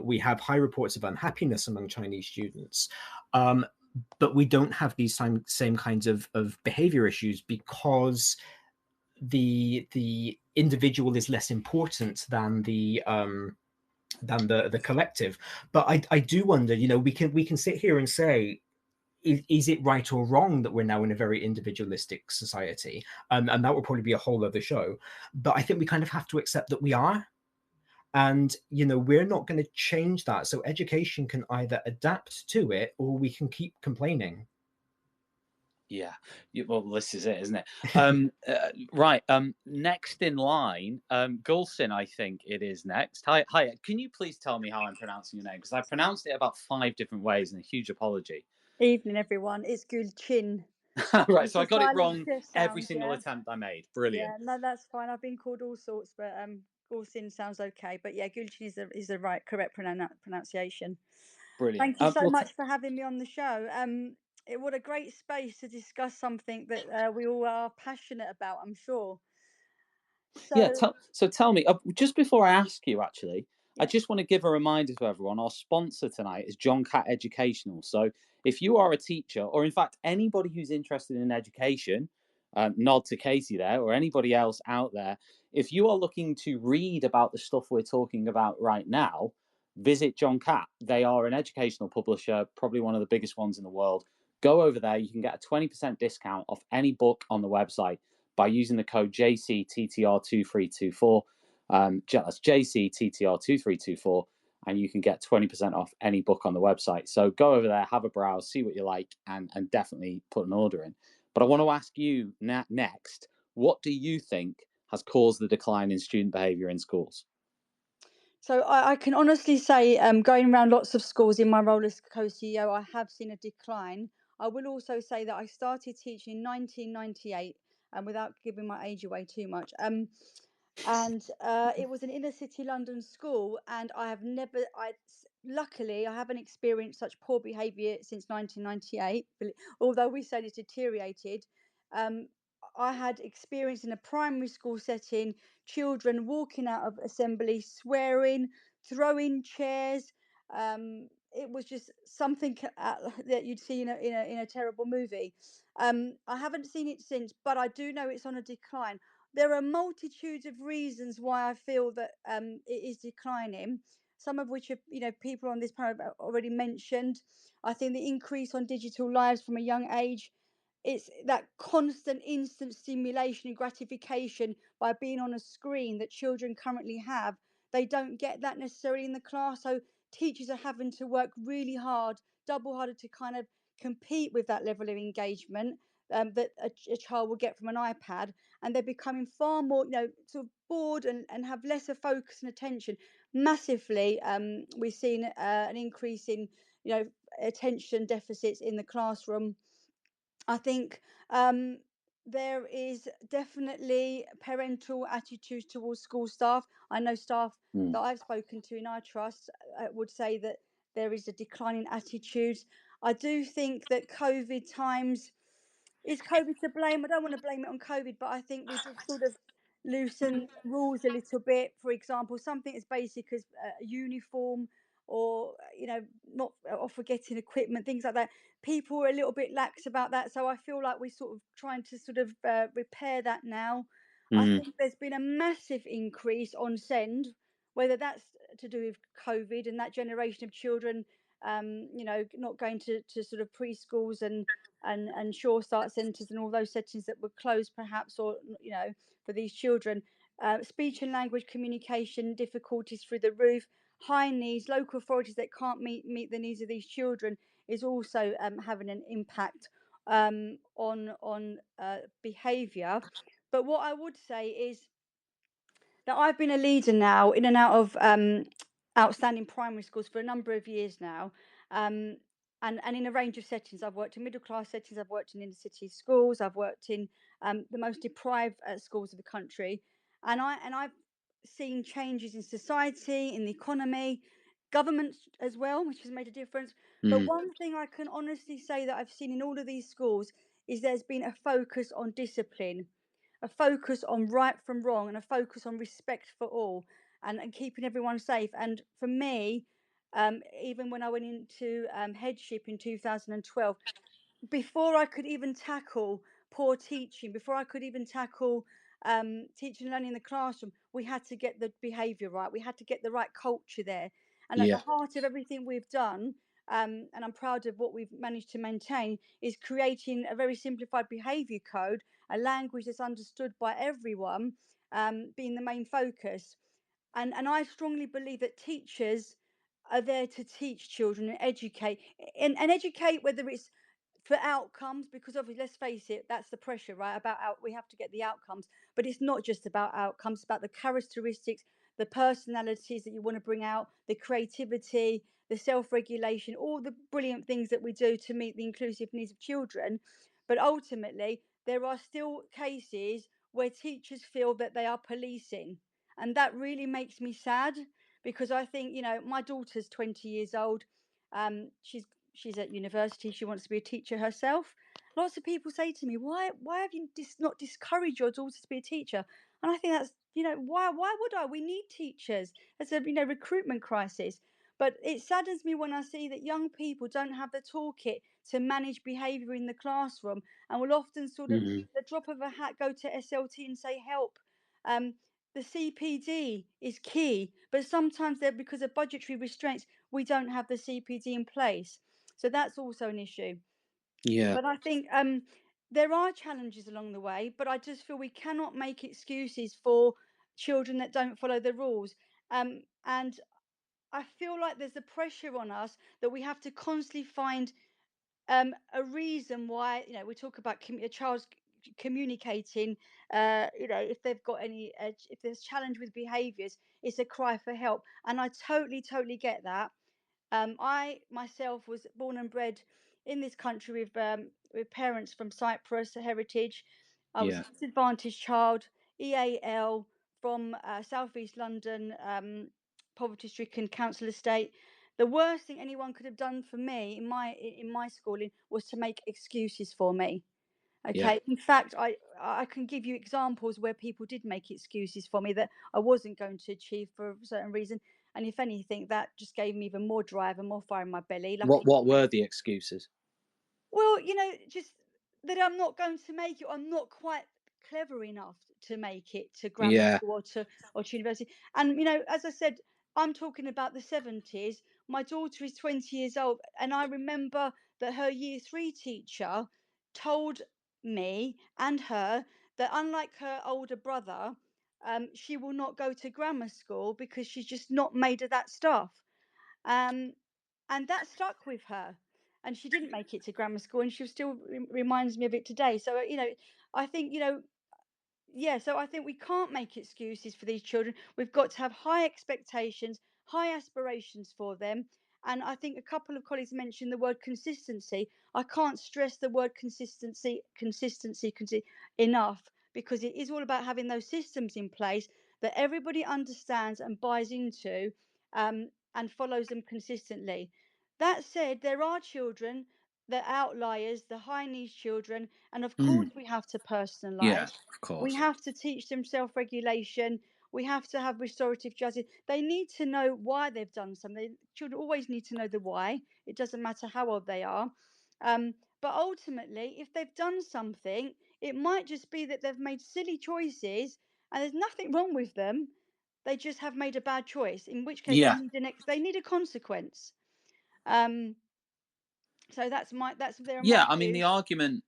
Speaker 6: We have high reports of unhappiness among Chinese students. But we don't have these same kinds of behavior issues because the individual is less important than the collective. But I do wonder, we can sit here and say, is it right or wrong that we're now in a very individualistic society? And that will probably be a whole other show. But I think we kind of have to accept that we are. And, we're not going to change that. So education can either adapt to it or we can keep complaining.
Speaker 1: Yeah, well, this is it, isn't it? Right. Next in line, Gulsin, I think it is next. Hi. Can you please tell me how I'm pronouncing your name? Because I pronounced it about 5 different ways, and a huge apology.
Speaker 7: Evening, everyone. It's Gulchin.
Speaker 1: Right,
Speaker 7: It's
Speaker 1: so I
Speaker 7: a
Speaker 1: got it
Speaker 7: silent
Speaker 1: wrong every
Speaker 7: sound,
Speaker 1: single
Speaker 7: yeah.
Speaker 1: attempt I made. Brilliant.
Speaker 7: Yeah, no, that's fine. I've been called all sorts, but Gulchin sounds okay. But yeah, Gulchin is the correct pronunciation.
Speaker 1: Brilliant.
Speaker 7: Thank you so
Speaker 1: Well,
Speaker 7: much for having me on the show. What a great space to discuss something that we all are passionate about, I'm sure.
Speaker 1: yeah,
Speaker 7: So,
Speaker 1: tell me, just before I ask you, actually, I
Speaker 7: yeah.
Speaker 1: just want to give a reminder to everyone. Our sponsor tonight is John Catt Educational. So if you are a teacher, or in fact, anybody who's interested in education, nod to Katie there, or anybody else out there, if you are looking to read about the stuff we're talking about right now, visit John Catt. They are an educational publisher, probably one of the biggest ones in the world. Go over there. You can get a 20% discount off any book on the website by using the code JCTTR2324. That's JCTTR2324, and you can get 20% off any book on the website. So go over there, have a browse, see what you like, and definitely put an order in. But I want to ask you next, what do you think has caused the decline in student behaviour in schools?
Speaker 7: So I can honestly say, going around lots of schools in my role as co-CEO, I have seen a decline. I will also say that I started teaching in 1998, and without giving my age away too much. And it was an inner city London school, and I have never, luckily, I haven't experienced such poor behaviour since 1998. Although we said it deteriorated, um, I had experience in a primary school setting, children walking out of assembly, swearing, throwing chairs. It was just something that you'd see in a terrible movie. I haven't seen it since, but I do know it's on a decline. there are multitudes of reasons why I feel that it is declining. Some of which are, people on this panel have already mentioned. I think the increase on digital lives from a young age, it's that constant instant stimulation and gratification by being on a screen that children currently have. They don't get that necessarily in the class. So teachers are having to work really hard, double harder, to kind of compete with that level of engagement that a child will get from an iPad, and they're becoming far more, sort of bored and have lesser focus and attention. Massively, we've seen an increase in, attention deficits in the classroom. I think there is definitely parental attitudes towards school staff. I know staff that I've spoken to in our trust would say that there is a decline in attitudes. I do think that COVID times, is COVID to blame? I don't want to blame it on COVID, but I think we just sort of loosen rules a little bit. For example, something as basic as a uniform, or not, or forgetting equipment, things like that. People are a little bit lax about that, so I feel like we're sort of trying to sort of repair that now. I
Speaker 1: Mm.
Speaker 7: think there's been a massive increase on send, whether that's to do with COVID and that generation of children, not going to sort of preschools and Sure Start centres and all those settings that were closed, perhaps, or for these children. Speech and language communication difficulties through the roof, high needs, local authorities that can't meet the needs of these children is also having an impact on behaviour. But what I would say is that I've been a leader now in and out of outstanding primary schools for a number of years now. And in a range of settings. I've worked in middle class settings, I've worked in inner city schools, I've worked in the most deprived schools of the country. And I've seen changes in society, in the economy, government as well, which has made a difference. But
Speaker 1: Mm.
Speaker 7: one thing I can honestly say that I've seen in all of these schools is there's been a focus on discipline, a focus on right from wrong, and a focus on respect for all, and keeping everyone safe. And for me, even when I went into headship in 2012, before I could even tackle poor teaching, before I could even tackle teaching and learning in the classroom, we had to get the behaviour right. We had to get the right culture there. And at the
Speaker 1: Yeah.
Speaker 7: heart of everything we've done, and I'm proud of what we've managed to maintain, is creating a very simplified behaviour code, a language that's understood by everyone, being the main focus. And I strongly believe that teachers are there to teach children and educate, and educate, whether it's for outcomes, because obviously, let's face it, that's the pressure, right? We have to get the outcomes, but it's not just about outcomes, it's about the characteristics, the personalities that you want to bring out, the creativity, the self-regulation, all the brilliant things that we do to meet the inclusive needs of children. But ultimately, there are still cases where teachers feel that they are policing, and that really makes me sad, because I think, my daughter's 20 years old. She's at university. She wants to be a teacher herself. Lots of people say to me, why have you not discouraged your daughter to be a teacher? And I think that's, why would I? We need teachers. There's a, recruitment crisis. But it saddens me when I see that young people don't have the toolkit to manage behaviour in the classroom, and will often sort of,
Speaker 1: Mm.
Speaker 7: the drop of a hat, go to SLT and say help. The CPD is key, but sometimes they're, because of budgetary restraints, we don't have the CPD in place. So that's also an issue.
Speaker 1: Yeah.
Speaker 7: But I think there are challenges along the way, but I just feel we cannot make excuses for children that don't follow the rules. And I feel like there's a pressure on us that we have to constantly find a reason why, we talk about a child's communicating, if they've got any, if there's challenge with behaviours, it's a cry for help. And I totally get that. I myself was born and bred in this country with parents from Cyprus heritage. I was
Speaker 1: Yeah.
Speaker 7: a disadvantaged child, EAL, from southeast London, poverty-stricken council estate. The worst thing anyone could have done for me in my schooling was to make excuses for me.
Speaker 1: Yeah.
Speaker 7: Okay. In fact, I can give you examples where people did make excuses for me that I wasn't going to achieve for a certain reason. And if anything, that just gave me even more drive and more fire in my belly.
Speaker 1: What were the excuses?
Speaker 7: Well, just that I'm not going to make it. I'm not quite clever enough to make it to grammar
Speaker 1: Yeah.
Speaker 7: school or to university. And as I said, I'm talking about the 70s. My daughter is 20 years old, and I remember that her year 3 teacher told me and her that, unlike her older brother, she will not go to grammar school because she's just not made of that stuff. Um, and that stuck with her. And she didn't make it to grammar school, and she still reminds me of it today. So, I think, yeah, so I think we can't make excuses for these children. We've got to have high expectations, high aspirations for them. And I think a couple of colleagues mentioned the word consistency. I can't stress the word consistency enough, because it is all about having those systems in place that everybody understands and buys into, and follows them consistently. That said, there are children, the outliers, the high needs children, and of course
Speaker 1: Mm.
Speaker 7: we have to
Speaker 1: Yeah,
Speaker 7: personalize.
Speaker 1: of
Speaker 7: We
Speaker 1: course.
Speaker 7: have to teach them self-regulation. We have to have restorative justice. They need to know why they've done something. Children always need to know the why. It doesn't matter how old they are. But ultimately, if they've done something, it might just be that they've made silly choices, and there's nothing wrong with them. They just have made a bad choice, in which case
Speaker 1: Yeah.
Speaker 7: they need a consequence. Um, so they're
Speaker 1: Yeah,
Speaker 7: my
Speaker 1: I mean, the
Speaker 7: views.
Speaker 1: argument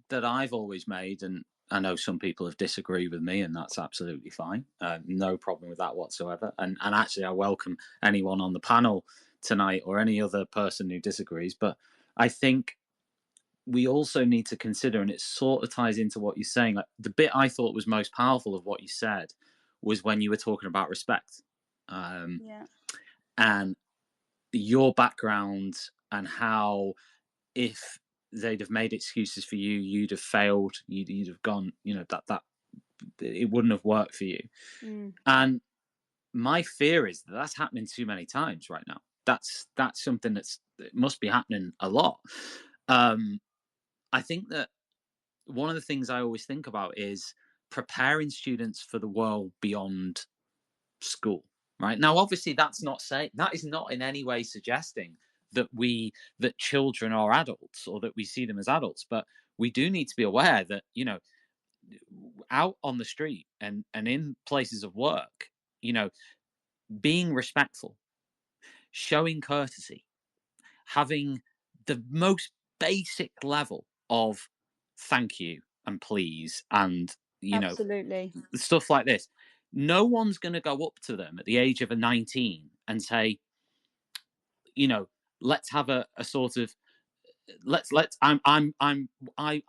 Speaker 1: that I've always made, and I know some people have disagreed with me, and that's absolutely fine. No problem with that whatsoever. And actually, I welcome anyone on the panel tonight or any other person who disagrees. But I think we also need to consider, and it sort of ties into what you're saying. Like, the bit I thought was most powerful of what you said was when you were talking about respect,
Speaker 7: Yeah,
Speaker 1: and your background, and how, if they'd have made excuses for you, you'd have failed. You'd have gone. That it wouldn't have worked for you.
Speaker 7: mm,
Speaker 1: And my fear is that that's happening too many times right now. That's something it must be happening a lot. I think that one of the things I always think about is preparing students for the world beyond school. Right now, obviously, that is not in any way suggesting that children are adults, or that we see them as adults. But we do need to be aware that, out on the street and in places of work, being respectful, showing courtesy, having the most basic level of thank you and please, and
Speaker 7: absolutely.
Speaker 1: stuff like this. No one's going to go up to them at the age of a 19 and say, you know, let's have a sort of let's I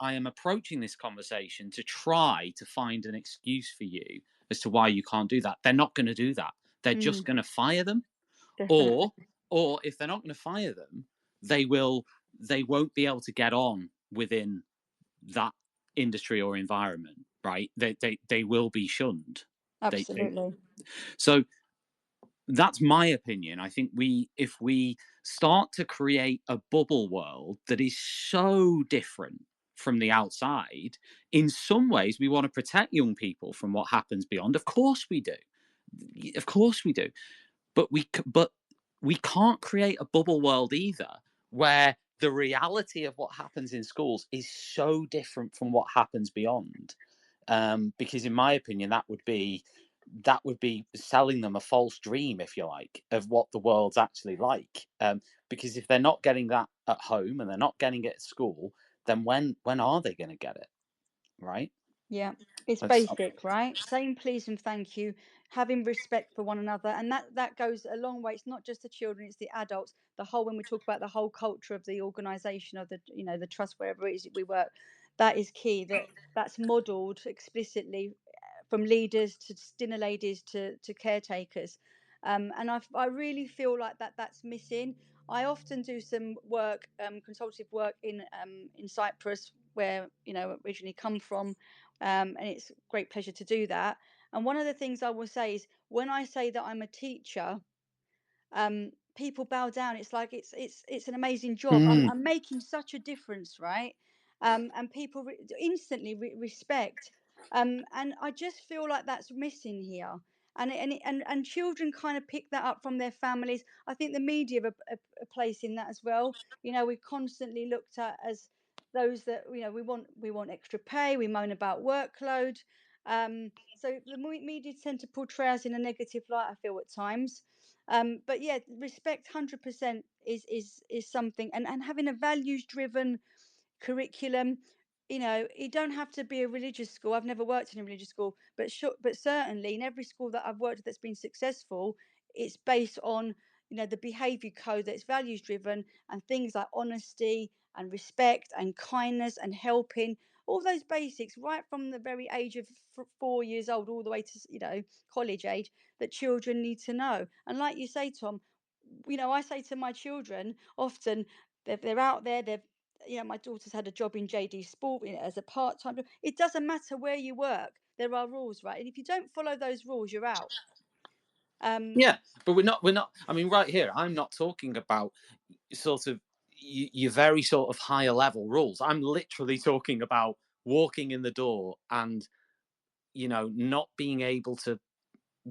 Speaker 1: am approaching this conversation to try to find an excuse for you as to why you can't do that. They're not going to do that. They're just
Speaker 7: Mm,
Speaker 1: going to fire them,
Speaker 7: definitely.
Speaker 1: or if they're not going to fire them, they won't be able to get on within that industry or environment, right? They will be shunned. They
Speaker 7: Absolutely.
Speaker 1: So that's my opinion. I think if we start to create a bubble world that is so different from the outside, in some ways we want to protect young people from what happens beyond. Of course we do. Of course we do. But we can't create a bubble world either, where the reality of what happens in schools is so different from what happens beyond. Because in my opinion, that would be selling them a false dream, if you like, of what the world's actually like. Because if they're not getting that at home and they're not getting it at school, then when are they going to get it? Right?
Speaker 7: Yeah, it's
Speaker 1: That's
Speaker 7: basic, right? Saying please and thank you, having respect for one another, and that goes a long way. It's not just the children; it's the adults. The whole when we talk about the whole culture of the organisation of the trust, wherever it is we work, that is key. That's modelled explicitly from leaders to dinner ladies to caretakers, and I really feel like that's missing. I often do some work, consultative work in Cyprus, where originally come from, and it's a great pleasure to do that. And one of the things I will say is, when I say that I'm a teacher, people bow down. It's like it's an amazing job.
Speaker 1: Mm.
Speaker 7: I'm making such a difference, right? And people instantly respect. And I just feel like that's missing here. And children kind of pick that up from their families. I think the media have a place in that as well. We're constantly looked at as those that we want extra pay, we moan about workload. So the media tend to portray us in a negative light, I feel, at times. But yeah, respect 100% is something, and having a values driven curriculum. You don't have to be a religious school. I've never worked in a religious school, but certainly in every school that I've worked at that's been successful, it's based on the behaviour code that's values driven, and things like honesty and respect and kindness and helping, all those basics right from the very age of 4 years old all the way to college age, that children need to know. And like you say, Tom, I say to my children often, they're out there, my daughter's had a job in JD Sport as a part-time job. It doesn't matter where you work, there are rules, right? And if you don't follow those rules, you're out.
Speaker 1: Yeah, but we're not. I mean, right here, I'm not talking about sort of your very sort of higher level rules. I'm literally talking about walking in the door and not being able to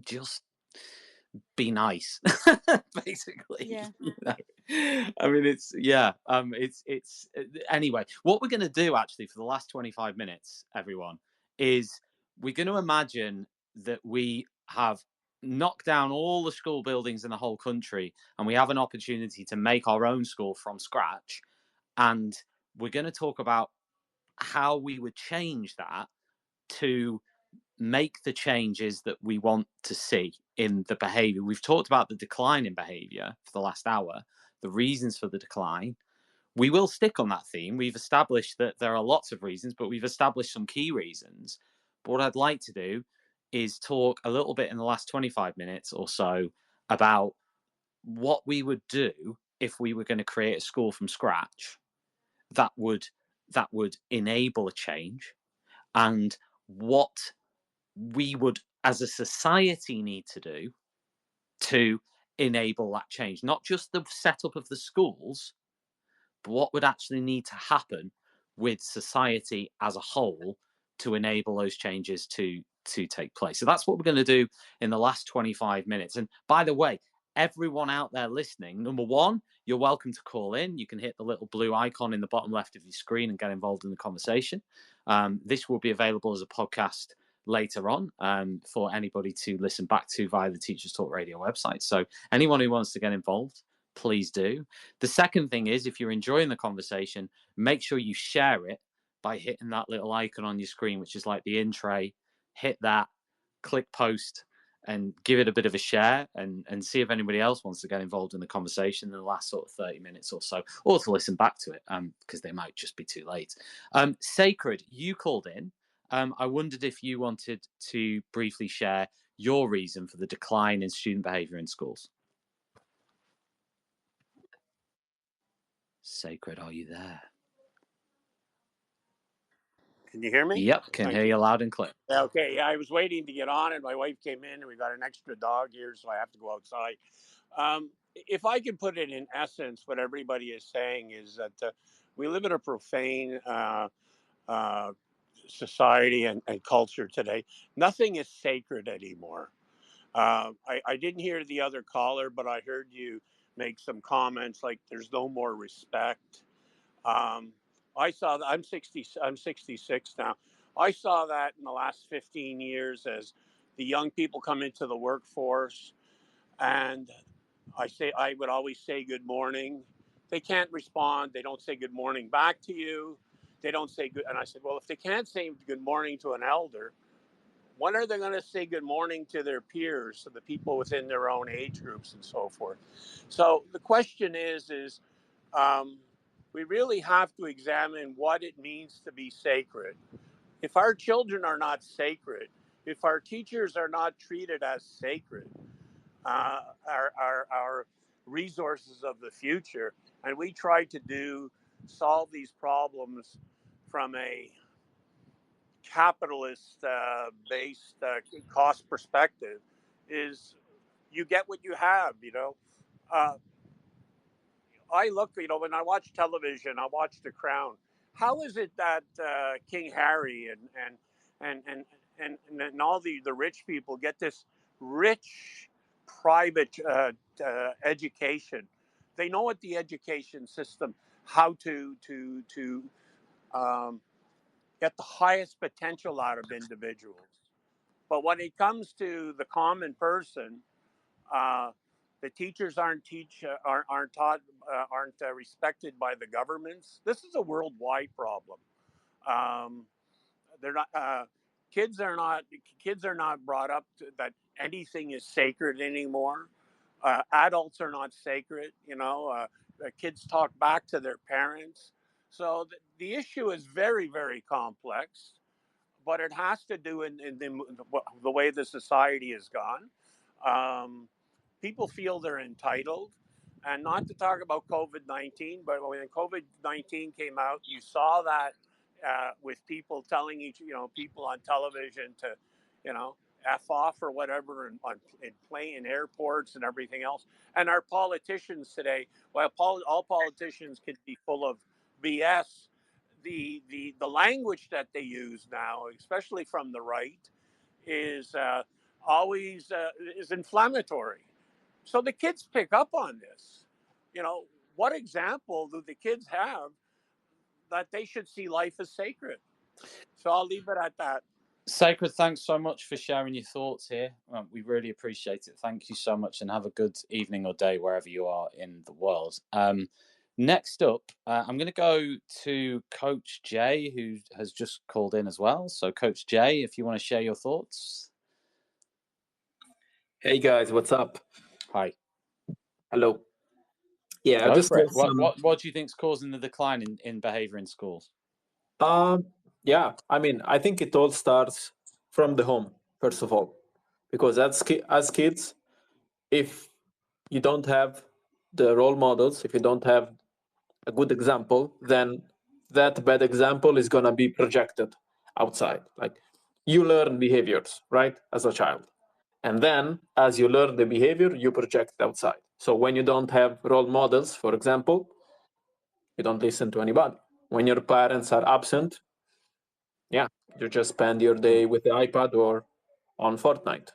Speaker 1: just be nice, basically.
Speaker 7: Yeah.
Speaker 1: I mean, it's anyway. What we're going to do actually for the last 25 minutes, everyone, is we're going to imagine that we have knocked down all the school buildings in the whole country, and we have an opportunity to make our own school from scratch. And we're going to talk about how we would change that to make the changes that we want to see in the behavior. We've talked about the decline in behavior for the last hour, the reasons for the decline. We will stick on that theme. We've established that there are lots of reasons, but we've established some key reasons. But what I'd like to do is talk a little bit in the last 25 minutes or so about what we would do if we were going to create a school from scratch that would enable a change, and what we would as a society need to do to enable that change. Not just the setup of the schools, but what would actually need to happen with society as a whole to enable those changes to take place. So that's what we're going to do in the last 25 minutes. And by the way, everyone out there listening, number one, you're welcome to call in. You can hit the little blue icon in the bottom left of your screen and get involved in the conversation. This will be available as a podcast later on for anybody to listen back to via the Teachers Talk Radio website. So anyone who wants to get involved, please do. The second thing is, if you're enjoying the conversation, make sure you share it by hitting that little icon on your screen, which is like the in tray. Hit that, click post, and give it a bit of a share, and see if anybody else wants to get involved in the conversation in the last sort of 30 minutes or so, or to listen back to it, because they might just be too late. Sacred, you called in. I wondered if you wanted to briefly share your reason for the decline in student behaviour in schools. Sacred, are you there?
Speaker 8: Can you hear me?
Speaker 1: Yep, can hear you loud and clear.
Speaker 8: Okay, yeah, I was waiting to get on, and my wife came in, and we got an extra dog here, so I have to go outside. If I can put it in essence, what everybody is saying is that we live in a profane society and culture today. Nothing is sacred anymore. I didn't hear the other caller, but I heard you make some comments like there's no more respect. I saw that. I'm 66 now. I saw that in the last 15 years as the young people come into the workforce, and I would always say good morning. They can't respond. They don't say good morning back to you. They don't say good. And I said, well, if they can't say good morning to an elder, when are they going to say good morning to their peers, to the people within their own age groups and so forth? So the question is we really have to examine what it means to be sacred. If our children are not sacred, if our teachers are not treated as sacred, our resources of the future, and we try to solve these problems from a capitalist based cost perspective, is you get what you have. I look, when I watch television, I watch The Crown. How is it that King Harry and all the rich people get this rich private education? They know what the education system, how to get the highest potential out of individuals. But when it comes to the common person, the teachers aren't respected by the governments. This is a worldwide problem. They're not kids are not brought up that anything is sacred anymore. Adults are not sacred. Kids talk back to their parents. So the issue is very, very complex, but it has to do in the way the society has gone. People feel they're entitled. And not to talk about COVID-19, but when COVID-19 came out, you saw that with people telling people on television to, F off or whatever in airports and everything else. And our politicians today, while all politicians can be full of BS, the language that they use now, especially from the right, is always is inflammatory. So the kids pick up on this. What example do the kids have that they should see life as sacred? So I'll leave it at that.
Speaker 1: Sacred, thanks so much for sharing your thoughts here. We really appreciate it. Thank you so much, and have a good evening or day wherever you are in the world. Next up, I'm going to go to Coach Jay, who has just called in as well. So, Coach Jay, if you want to share your thoughts.
Speaker 9: Hey guys, what's up?
Speaker 1: Hi.
Speaker 9: Hello. Yeah,
Speaker 1: Go
Speaker 9: I just
Speaker 1: for it.
Speaker 9: got
Speaker 1: What do you think is causing the decline in behavior in schools?
Speaker 9: Yeah, I mean, I think it all starts from the home, first of all, because as kids, if you don't have the role models, if you don't have a good example, then that bad example is gonna be projected outside. Like you learn behaviors, right, as a child. And then as you learn the behavior, you project it outside. So when you don't have role models, for example, you don't listen to anybody. When your parents are absent, yeah, you just spend your day with the iPad or on Fortnite.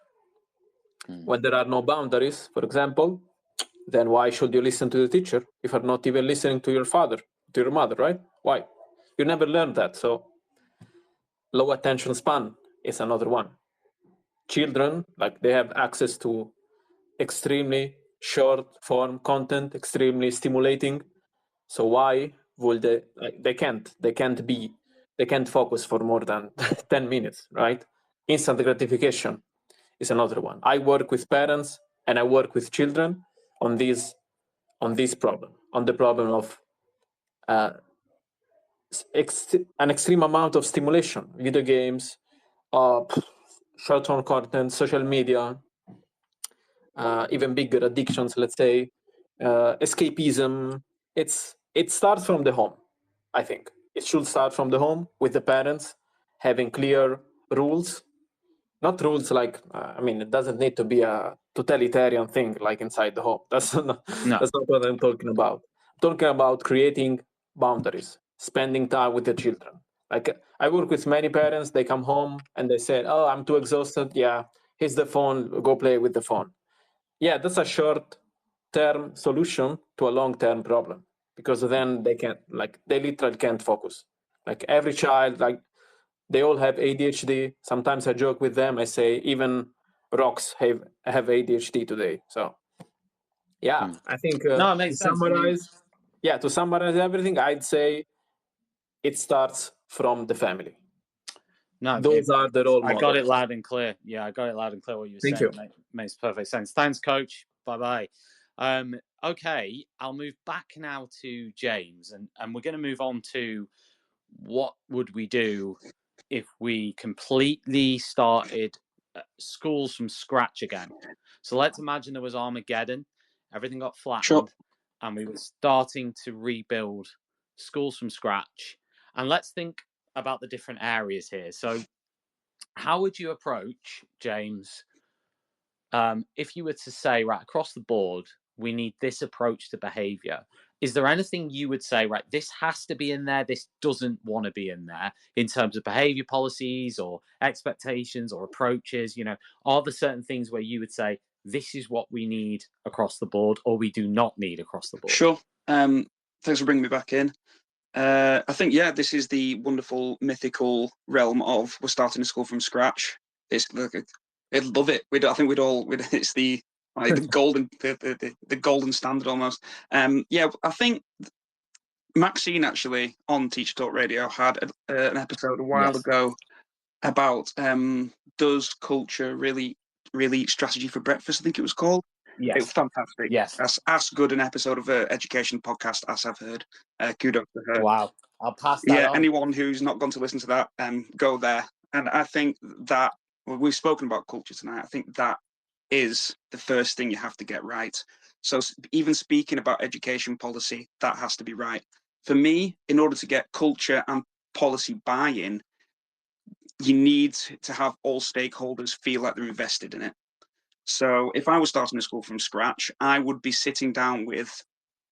Speaker 9: When there are no boundaries, for example, then why should you listen to the teacher if you're not even listening to your father, to your mother, right? Why? You never learned that. So low attention span is another one. Children, like they have access to extremely short form content, extremely stimulating. So why would they can't focus for more than 10 minutes, right? Instant gratification is another one. I work with parents and I work with children on this problem, on the problem of an extreme amount of stimulation, video games, short-term content, social media, even bigger addictions, let's say, escapism. It starts from the home. I think it should start from the home with the parents having clear rules. Not rules like I mean, it doesn't need to be a totalitarian thing like inside the home. That's not what I'm talking about. I'm talking about creating boundaries, spending time with the children. Like I work with many parents. They come home and they say, "Oh, I'm too exhausted. Yeah, here's the phone. Go play with the phone." Yeah, that's a short-term solution to a long-term problem because then they literally can't focus. Like every child, like they all have ADHD. Sometimes I joke with them. I say even rocks have ADHD today. So yeah, I think
Speaker 1: No, it makes sense.
Speaker 9: To summarize everything, I'd say it starts from the family.
Speaker 1: No,
Speaker 9: those are the role models.
Speaker 1: I got it loud and clear. Yeah, I got it loud and clear what you were saying.
Speaker 9: Thank you.
Speaker 1: Makes perfect sense. Thanks, Coach. Bye-bye. Okay, I'll move back now to James, and we're going to move on to what would we do if we completely started schools from scratch again. So let's imagine there was Armageddon, everything got flattened, and we were starting to rebuild schools from scratch. And let's think about the different areas here. So how would you approach, James, if you were to say, right, across the board, we need this approach to behavior? Is there anything you would say, right, this has to be in there, this doesn't want to be in there, in terms of behavior policies or expectations or approaches? Are there certain things where you would say, this is what we need across the board or we do not need across the board?
Speaker 3: Sure. Thanks for bringing me back in. I think, yeah, this is the wonderful mythical realm of we're starting a school from scratch. It's I'd love it. I think it's the like the golden standard almost. Yeah, I think Maxine actually on Teacher Talk Radio had an episode a while
Speaker 1: Yes.
Speaker 3: ago about does culture really eat strategy for breakfast? I think it was called. It was
Speaker 1: Yes.
Speaker 3: fantastic.
Speaker 1: Yes.
Speaker 3: That's as good an episode of an education podcast as I've heard. Kudos to her.
Speaker 1: Wow. I'll pass that
Speaker 3: Yeah,
Speaker 1: on.
Speaker 3: anyone who's not gone to listen to that, go there. And I think that we've spoken about culture tonight. I think that is the first thing you have to get right. So even speaking about education policy, that has to be right. For me, in order to get culture and policy buy-in, you need to have all stakeholders feel like they're invested in it. So if I was starting a school from scratch, I would be sitting down with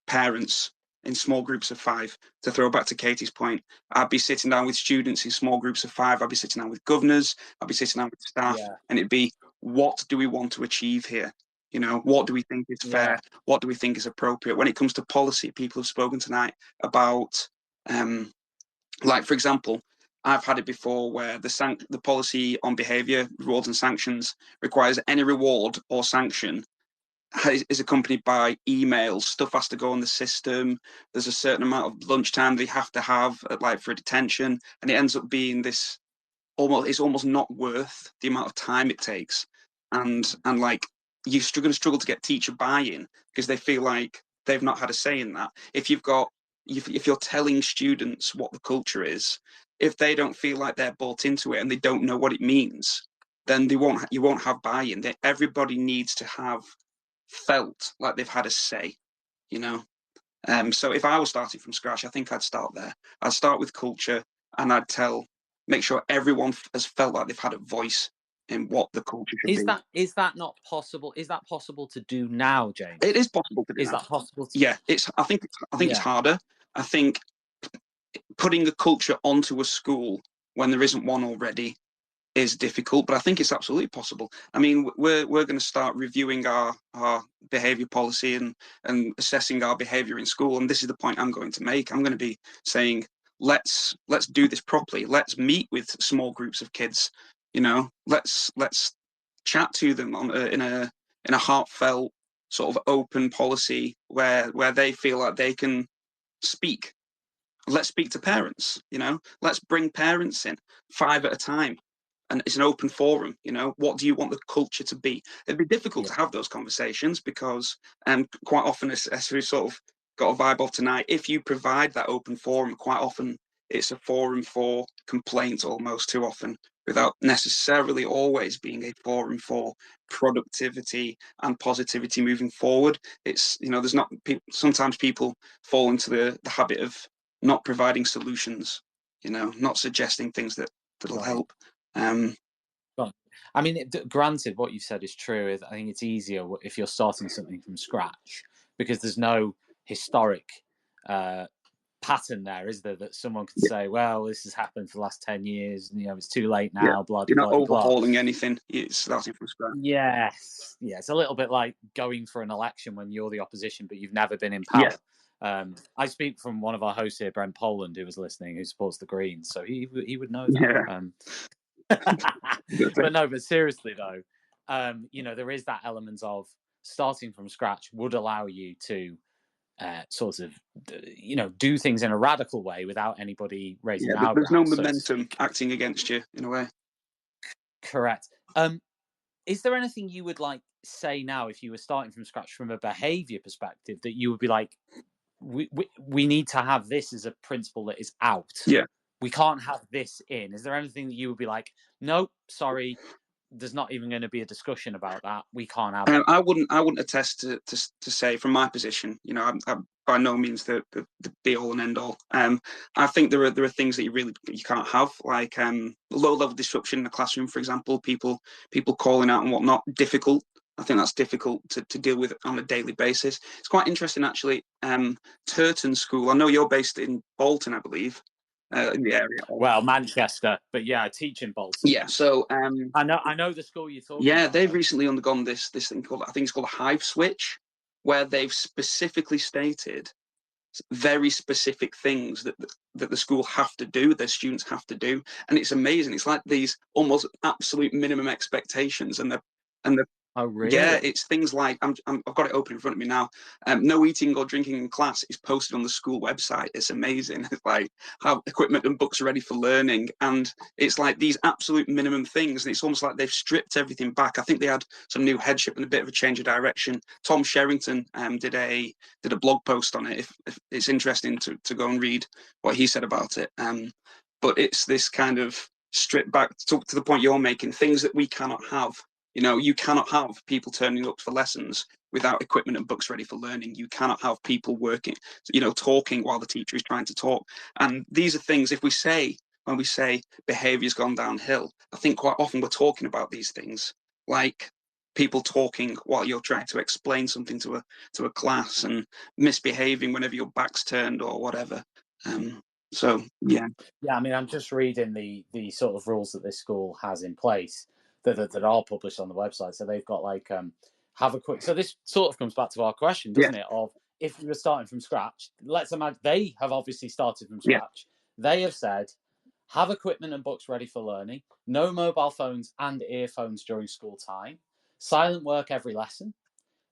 Speaker 3: parents in small groups of 5. To throw back to Katie's point, I'd be sitting down with students in small groups of 5. I'd be sitting down with governors. I'd be sitting down with staff,
Speaker 1: Yeah.
Speaker 3: and it'd be, what do we want to achieve here? You know, what do we think is fair?
Speaker 1: Yeah.
Speaker 3: What do we think is appropriate? When it comes to policy, people have spoken tonight about, like, for example, I've had it before where the policy on behaviour, rewards and sanctions requires any reward or sanction is accompanied by emails. Stuff has to go on the system. There's a certain amount of lunchtime they have to have, like for a detention, and it ends up being this it's almost not worth the amount of time it takes, and like you're going to struggle to get teacher buy-in because they feel like they've not had a say in that. If you're telling students what the culture is, if they don't feel like they're bought into it and they don't know what it means, then you won't have buy-in. Everybody needs to have felt like they've had a say, you know. So if I was starting from scratch, I think I'd start there. I'd start with culture, and make sure everyone has felt like they've had a voice in what the culture should be.
Speaker 1: Is that not possible? Is that possible to do now, James?
Speaker 3: It is possible to do.
Speaker 1: Is that possible?
Speaker 3: Yeah, I think it's harder. I think putting a culture onto a school when there isn't one already is difficult, but I think it's absolutely possible. I mean, we're going to start reviewing our behaviour policy and assessing our behaviour in school, and this is the point I'm going to make. I'm going to be saying, let's do this properly. Let's meet with small groups of kids. You know, let's chat to them in a heartfelt sort of open policy where they feel like they can speak. Let's speak to parents. You know, let's bring parents in 5 at a time. And it's an open forum. You know, what do you want the culture to be? It'd be difficult to have those conversations because quite often, as we sort of got a vibe of tonight, if you provide that open forum, quite often it's a forum for complaints almost too often, without necessarily always being a forum for productivity and positivity moving forward. It's, you know, there's not sometimes people fall into the habit of not providing solutions, you know, not suggesting things that'll help.
Speaker 1: I mean, granted, what you've said is true. I think it's easier if you're starting something from scratch because there's no historic pattern there, is there? That someone could say, "Well, this has happened for the last 10 years, and you know it's too late now."
Speaker 3: Yeah.
Speaker 1: Blah,
Speaker 3: You're
Speaker 1: blah,
Speaker 3: not
Speaker 1: blah,
Speaker 3: overhauling anything. It's starting from scratch.
Speaker 1: Yes, yeah. It's a little bit like going for an election when you're the opposition, but you've never been in power.
Speaker 3: Yeah.
Speaker 1: I speak from one of our hosts here, Brent Poland, who was listening, who supports the Greens, so he would know that.
Speaker 3: Yeah.
Speaker 1: But seriously though, you know, there is that element of starting from scratch would allow you to sort of, you know, do things in a radical way without anybody raising eyebrows.
Speaker 3: There's no momentum acting against you in a way.
Speaker 1: Correct. Is there anything you would like say now if you were starting from scratch from a behavior perspective that you would be like, we need to have this as a principle that is out?
Speaker 3: Yeah.
Speaker 1: We can't have this in. Is there anything that you would be like, nope, sorry, there's not even going to be a discussion about that. We can't have it.
Speaker 3: I wouldn't attest to say from my position. You know, I'm by no means the be all and end all. I think there are things that you can't have, like low level disruption in the classroom, for example. People calling out and whatnot. Difficult. I think that's difficult to deal with on a daily basis. It's quite interesting, actually. Turton School. I know you're based in Bolton, I believe. In the area.
Speaker 1: Well, Manchester, but yeah, I teach in Bolton.
Speaker 3: Yeah, so
Speaker 1: I know the school you're talking
Speaker 3: about. Yeah, they've recently undergone this thing called, I think it's called a hive switch, where they've specifically stated very specific things that the school have to do, their students have to do, and it's amazing. It's like these almost absolute minimum expectations, and the
Speaker 1: Oh,
Speaker 3: yeah,
Speaker 1: really?
Speaker 3: it's things like I've got it open in front of me now. No eating or drinking in class is posted on the school website. It's amazing. It's like how equipment and books are ready for learning, and it's like these absolute minimum things. And it's almost like they've stripped everything back. I think they had some new headship and a bit of a change of direction. Tom Sherrington did a blog post on it. If it's interesting to go and read what he said about it. But it's this kind of stripped back to the point you're making. Things that we cannot have. You cannot have people turning up for lessons without equipment and books ready for learning. You cannot have people working, talking while the teacher is trying to talk. And these are things, when we say behaviour's gone downhill, I think quite often we're talking about these things, like people talking while you're trying to explain something to a class, and misbehaving whenever your back's turned or whatever. So yeah.
Speaker 1: Yeah, I mean, I'm just reading the sort of rules that this school has in place that are published on the website. So they've got like have a quick. So this sort of comes back to our question,
Speaker 3: Yeah.
Speaker 1: doesn't it? Of if we were starting from scratch, let's imagine they have obviously started from
Speaker 3: Yeah.
Speaker 1: scratch. They have said have equipment and books ready for learning. No mobile phones and earphones during school time. Silent work every lesson.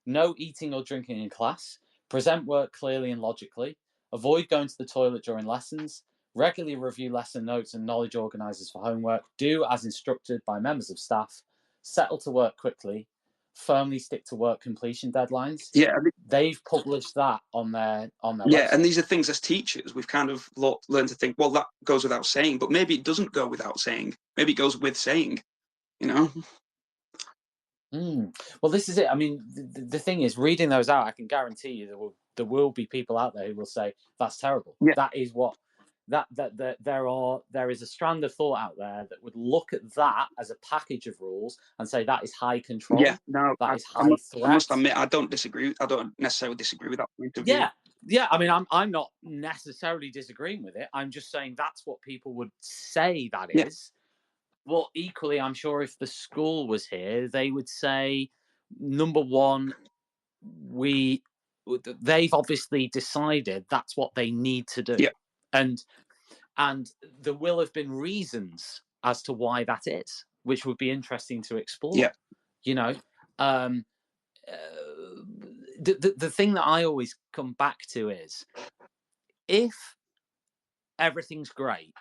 Speaker 1: No eating or drinking in class. Present work clearly and logically. Avoid going to the toilet during lessons. Regularly review lesson notes and knowledge organisers for homework. Do as instructed by members of staff. Settle to work quickly. Firmly stick to work completion deadlines.
Speaker 3: Yeah.
Speaker 1: They've published that on their
Speaker 3: Yeah, and
Speaker 1: website.
Speaker 3: these are things as teachers we've kind of learned to think, well, that goes without saying, but maybe it doesn't go without saying. Maybe it goes with saying, you know?
Speaker 1: Well, this is it. I mean, the thing is, reading those out, I can guarantee you there will be people out there who will say that's terrible.
Speaker 3: Yeah.
Speaker 1: That is what that there is a strand of thought out there that would look at that as a package of rules and say that is high control.
Speaker 3: Yeah, no,
Speaker 1: That
Speaker 3: I,
Speaker 1: is
Speaker 3: I
Speaker 1: high
Speaker 3: I must
Speaker 1: threat.
Speaker 3: admit, I don't disagree. I don't necessarily disagree with that point of view.
Speaker 1: Yeah. I mean, I'm not necessarily disagreeing with it. I'm just saying that's what people would say that
Speaker 3: Yeah.
Speaker 1: is. Well, equally, I'm sure if the school was here, they would say, number one, they've obviously decided that's what they need to do,
Speaker 3: Yeah.
Speaker 1: and there will have been reasons as to why that is, which would be interesting to explore.
Speaker 3: Yeah.
Speaker 1: The thing that I always come back to is if everything's great,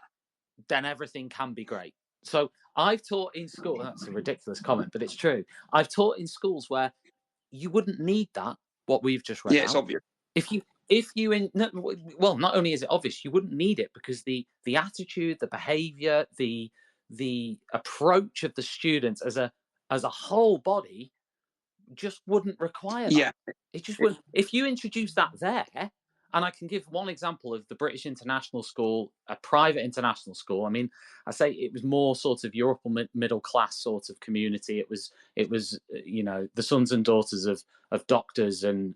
Speaker 1: then everything can be great. So I've taught in school. That's a ridiculous comment, but it's true. I've taught in schools where you wouldn't need that, what we've just read
Speaker 3: Yeah, it's
Speaker 1: out.
Speaker 3: obvious.
Speaker 1: Well, not only is it obvious, you wouldn't need it because the attitude, the behavior, the approach of the students as a whole body just wouldn't require that.
Speaker 3: Yeah.
Speaker 1: It just wouldn't. If you introduce that there, and I can give one example of the British International School, a private international school. I mean, I say it was more sort of European middle class sort of community. It was the sons and daughters of doctors and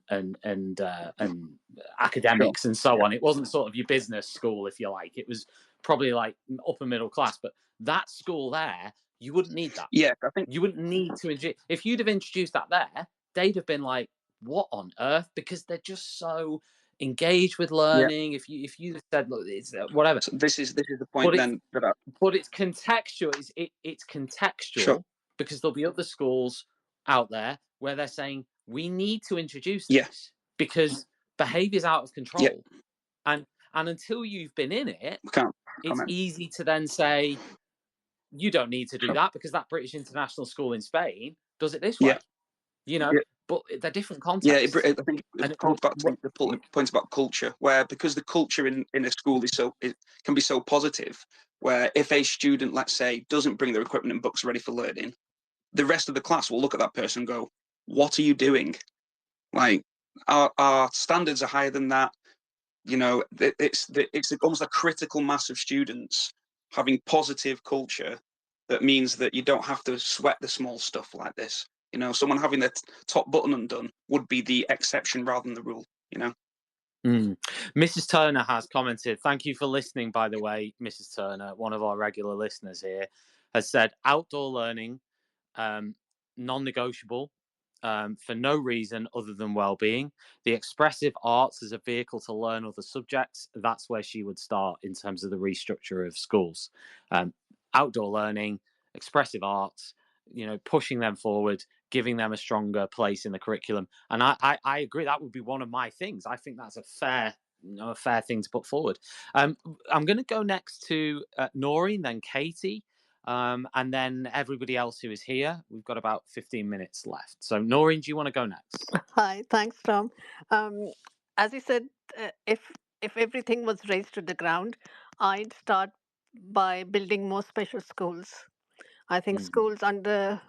Speaker 1: academics
Speaker 3: Sure.
Speaker 1: and so on. It wasn't sort of your business school, if you like. It was probably like upper middle class. But that school there, you wouldn't need that.
Speaker 3: Yeah, I think
Speaker 1: You wouldn't need to if you'd have introduced that there, they'd have been like, "What on earth?" Because they're just so engaged with
Speaker 3: yeah.
Speaker 1: learning. If you said, "Look, it's whatever,"
Speaker 3: So this is the point
Speaker 1: but
Speaker 3: then that
Speaker 1: it's contextual. It's
Speaker 3: sure.
Speaker 1: contextual because there'll be other schools out there where they're saying we need to introduce
Speaker 3: Yeah.
Speaker 1: this because behaviour's out of
Speaker 3: Yeah.
Speaker 1: control, and until you've been in it,
Speaker 3: We can't
Speaker 1: it's
Speaker 3: comment.
Speaker 1: easy to then say you don't need to do
Speaker 3: Sure.
Speaker 1: that because that British international school in Spain does it this
Speaker 3: Yeah.
Speaker 1: way,
Speaker 3: Yeah.
Speaker 1: but they're different
Speaker 3: Yeah,
Speaker 1: contexts.
Speaker 3: I think it comes back to the points about culture, where because the culture in a school it can be so positive, where if a student, let's say, doesn't bring their equipment and books ready for learning, the rest of the class will look at that person and go, "What are you doing? Like, our standards are higher than that." It's almost a critical mass of students having positive culture that means that you don't have to sweat the small stuff like this. Someone having their top button undone would be the exception rather than the rule.
Speaker 1: Mrs. Turner has commented, thank you for listening, by the way. Mrs. Turner, one of our regular listeners here, has said outdoor learning, non-negotiable, for no reason other than well-being. The expressive arts as a vehicle to learn other subjects, that's where she would start in terms of the restructure of schools. Outdoor learning, expressive arts, pushing them forward, giving them a stronger place in the curriculum. And I agree, that would be one of my things. I think that's a fair thing to put forward. I'm going to go next to Noreen, then Katie, and then everybody else who is here. We've got about 15 minutes left. So Noreen, do you want to go next?
Speaker 10: Hi, thanks, Tom. As you said, if everything was raised to the ground, I'd start by building more special schools. I think schools under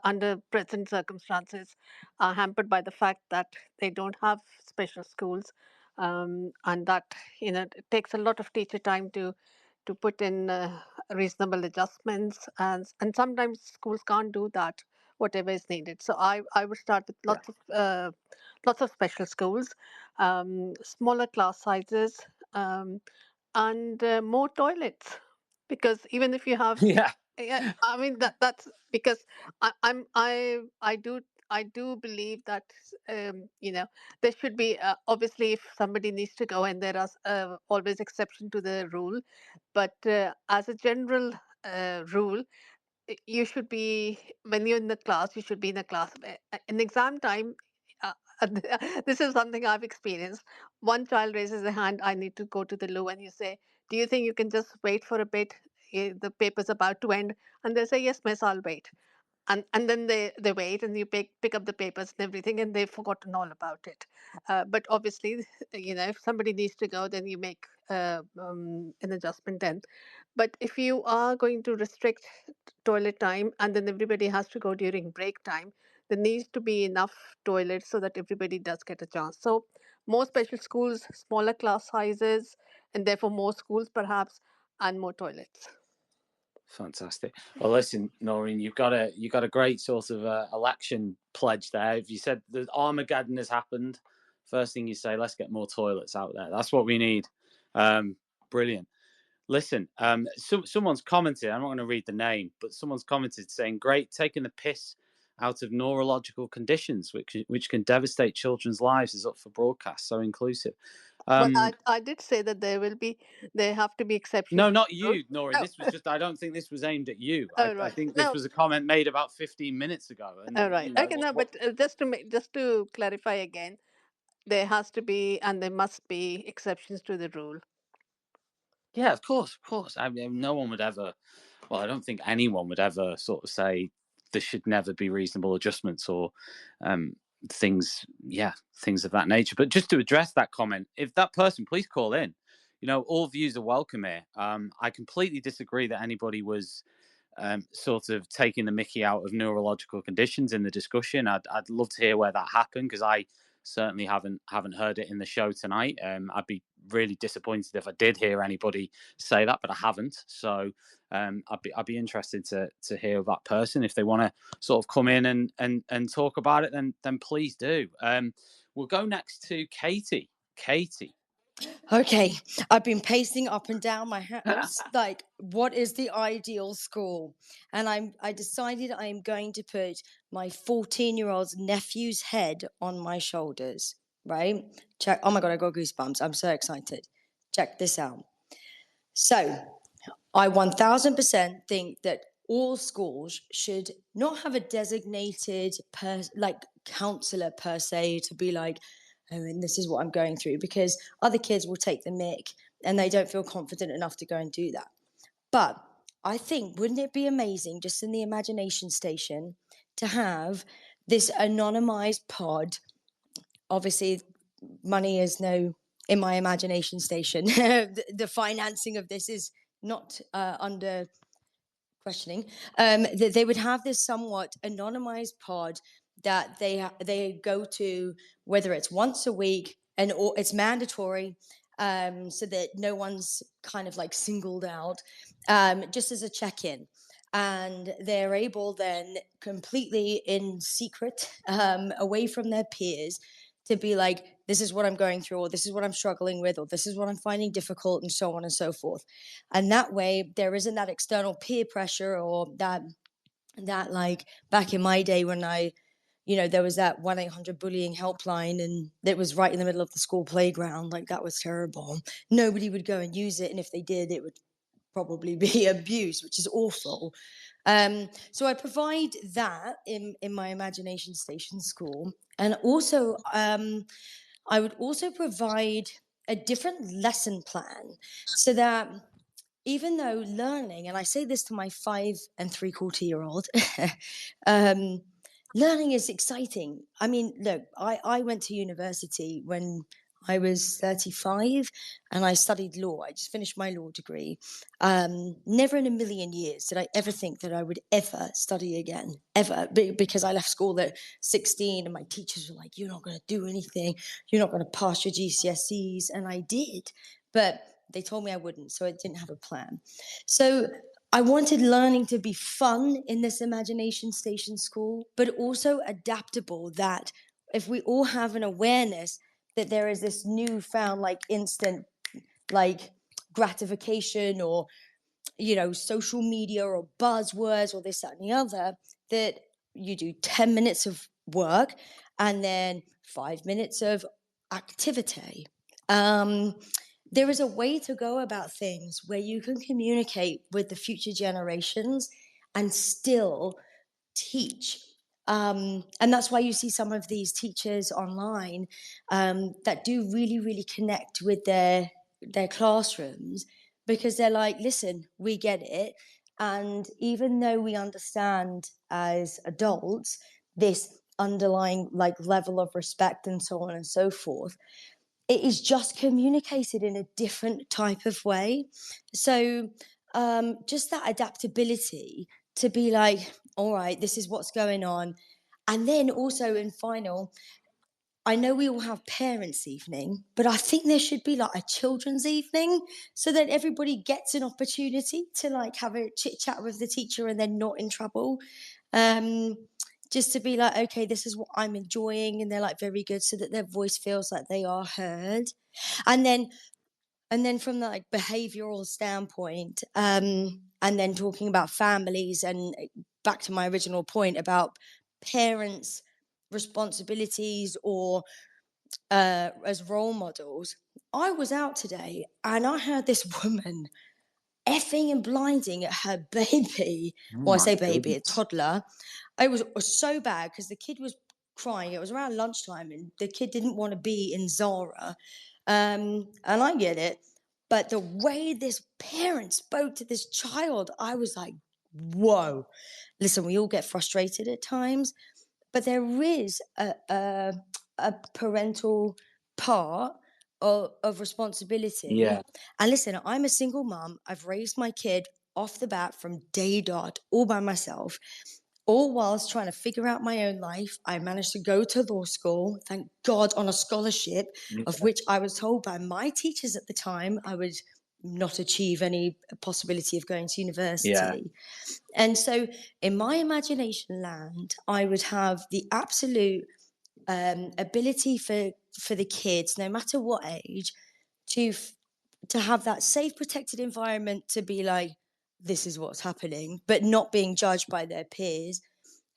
Speaker 10: under present circumstances are hampered by the fact that they don't have special schools, and that it takes a lot of teacher time to put in reasonable adjustments, and sometimes schools can't do that whatever is needed. So I would start with lots of special schools, smaller class sizes, and more toilets, because even if you have
Speaker 1: Yeah.
Speaker 10: yeah, I mean that's because I do believe that there should be obviously if somebody needs to go, and there are always exception to the rule, but as a general rule, you should be, when you're in the class, you should be in the class. In exam time, uh, this is something I've experienced. One child raises a hand, I need to go to the loo, and you say, do you think you can just wait for a bit? The paper's about to end. And they say, yes, miss, I'll wait. And then they wait, and you pick up the papers and everything, and they've forgotten all about it. But obviously, if somebody needs to go, then you make an adjustment then. But if you are going to restrict toilet time, and then everybody has to go during break time, there needs to be enough toilets so that everybody does get a chance. So more special schools, smaller class sizes, and therefore more schools perhaps, and more toilets.
Speaker 1: Fantastic. Well, listen, Noreen, you've got a great sort of election pledge there. If you said the Armageddon has happened, first thing you say, let's get more toilets out there. That's what we need. Brilliant. Listen, someone's commented. I'm not going to read the name, but someone's commented saying, "Great, taking the piss out of neurological conditions, which can devastate children's lives, is up for broadcast. So inclusive."
Speaker 10: Well, I did say that there have to be exceptions.
Speaker 1: No, not
Speaker 10: to the rule.
Speaker 1: you, Noreen.
Speaker 10: Oh,
Speaker 1: This was just, I don't think this was aimed at you.
Speaker 10: oh
Speaker 1: I
Speaker 10: right.
Speaker 1: think this
Speaker 10: No.
Speaker 1: was a comment made about 15 minutes ago. And,
Speaker 10: Oh right. Okay. No, but just to clarify again, there has to be and there must be exceptions to the rule.
Speaker 1: Yeah, of course, of course. I mean, no one would ever, well, I don't think anyone would ever sort of say there should never be reasonable adjustments or things of that nature. But just to address that comment, if that person, please call in. All views are welcome here. I completely disagree that anybody was sort of taking the mickey out of neurological conditions in the discussion. I'd love to hear where that happened, because I certainly haven't heard it in the show tonight. I'd be really disappointed if I did hear anybody say that, but I haven't. So I'd be interested to hear that person. If they want to sort of come in and talk about it, then please do. We'll go next to Katie. Katie.
Speaker 4: Okay, I've been pacing up and down my house, like, what is the ideal school? And I decided I'm going to put my 14-year-old's nephew's head on my shoulders, right? Check. Oh my God, I got goosebumps. I'm so excited. Check this out. So I 1000% think that all schools should not have a designated counselor per se to be like, oh, and this is what I'm going through, because other kids will take the mick and they don't feel confident enough to go and do that. But I think, wouldn't it be amazing, just in the imagination station, to have this anonymized pod? Obviously, money is no, in my imagination station, the financing of this is not under questioning. That they would have this somewhat anonymized pod that they go to, whether it's once a week or it's mandatory, so that no one's kind of like singled out, just as a check-in. And they're able then, completely in secret, away from their peers, to be like, this is what I'm going through, or this is what I'm struggling with, or this is what I'm finding difficult, and so on and so forth. And that way there isn't that external peer pressure, or that like back in my day when I you know, there was that 1-800 bullying helpline, and it was right in the middle of the school playground. Like, that was terrible. Nobody would go and use it, and if they did, it would probably be abuse, which is awful. So I provide that in my imagination station school, and also I would also provide a different lesson plan, so that even though learning, and I say this to my 5 3/4-year-old, learning is exciting. I mean, look, I went to university when I was 35, and I studied law. I just finished my law degree. Never in a million years did I ever think that I would ever study again, ever, because I left school at 16, and my teachers were like, "You're not going to do anything. You're not going to pass your GCSEs," and I did. But they told me I wouldn't, so I didn't have a plan. So I wanted learning to be fun in this imagination station school, but also adaptable, that if we all have an awareness that there is this newfound, like, instant, like, gratification, or, you know, social media or buzzwords or this, that, and the other, that you do 10 minutes of work and then 5 minutes of activity. There is a way to go about things where you can communicate with the future generations and still teach. And that's why you see some of these teachers online that do really, really connect with their classrooms, because they're like, listen, we get it. And even though we understand as adults this underlying, like, level of respect and so on and so forth, it is just communicated in a different type of way. So just that adaptability to be like, all right, this is what's going on. And then also, in final, I know we all have parents' evening, but I think there should be like a children's evening, so that everybody gets an opportunity to, like, have a chit chat with the teacher and they're not in trouble. Just to be like, okay, this is what I'm enjoying, and they're like very good, so that their voice feels like they are heard. And then from the, like, behavioral standpoint, and then talking about families, and back to my original point about parents' responsibilities, or as role models. I was out today and I heard this woman effing and blinding at her baby.
Speaker 5: Oh
Speaker 4: Well, I
Speaker 5: my
Speaker 4: say baby, a
Speaker 5: goodness.
Speaker 4: toddler. It was so bad because the kid was crying. It was around lunchtime and the kid didn't want to be in Zara. And I get it. But the way this parent spoke to this child, I was like, whoa. Listen, we all get frustrated at times, but there is a parental part of responsibility.
Speaker 1: Yeah.
Speaker 4: And listen, I'm a single mum. I've raised my kid off the bat from day dot, all by myself, all whilst trying to figure out my own life. I managed to go to law school, thank God, on a scholarship, of which I was told by my teachers at the time I would not achieve any possibility of going to university. And so in my imagination land, I would have the absolute ability for the kids, no matter what age, to have that safe, protected environment to be like, this is what's happening, but not being judged by their peers.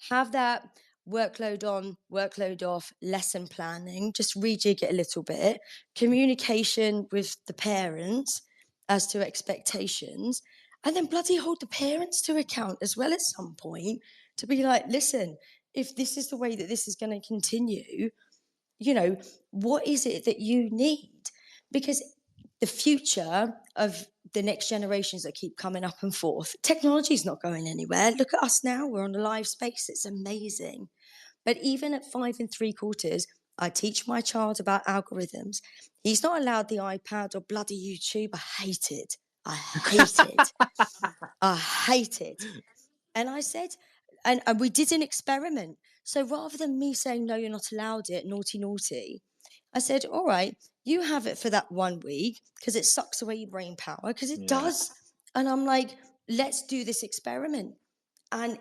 Speaker 4: Have that workload on, workload off, lesson planning, just rejig it a little bit, communication with the parents as to expectations, and then bloody hold the parents to account as well at some point, to be like, listen, if this is the way that this is going to continue, you know, what is it that you need? Because the future of the next generations that keep coming up and forth, technology is not going anywhere. Look at us now, we're on a live space, it's amazing. But even at 5 3/4, I teach my child about algorithms. He's not allowed the iPad or bloody YouTube. I hate it. I hate it. I hate it. And I said, and we did an experiment. So rather than me saying, no, you're not allowed it, naughty, naughty, I said, all right, you have it for that 1 week, because it sucks away your brain power, because it does. And I'm like, let's do this experiment. And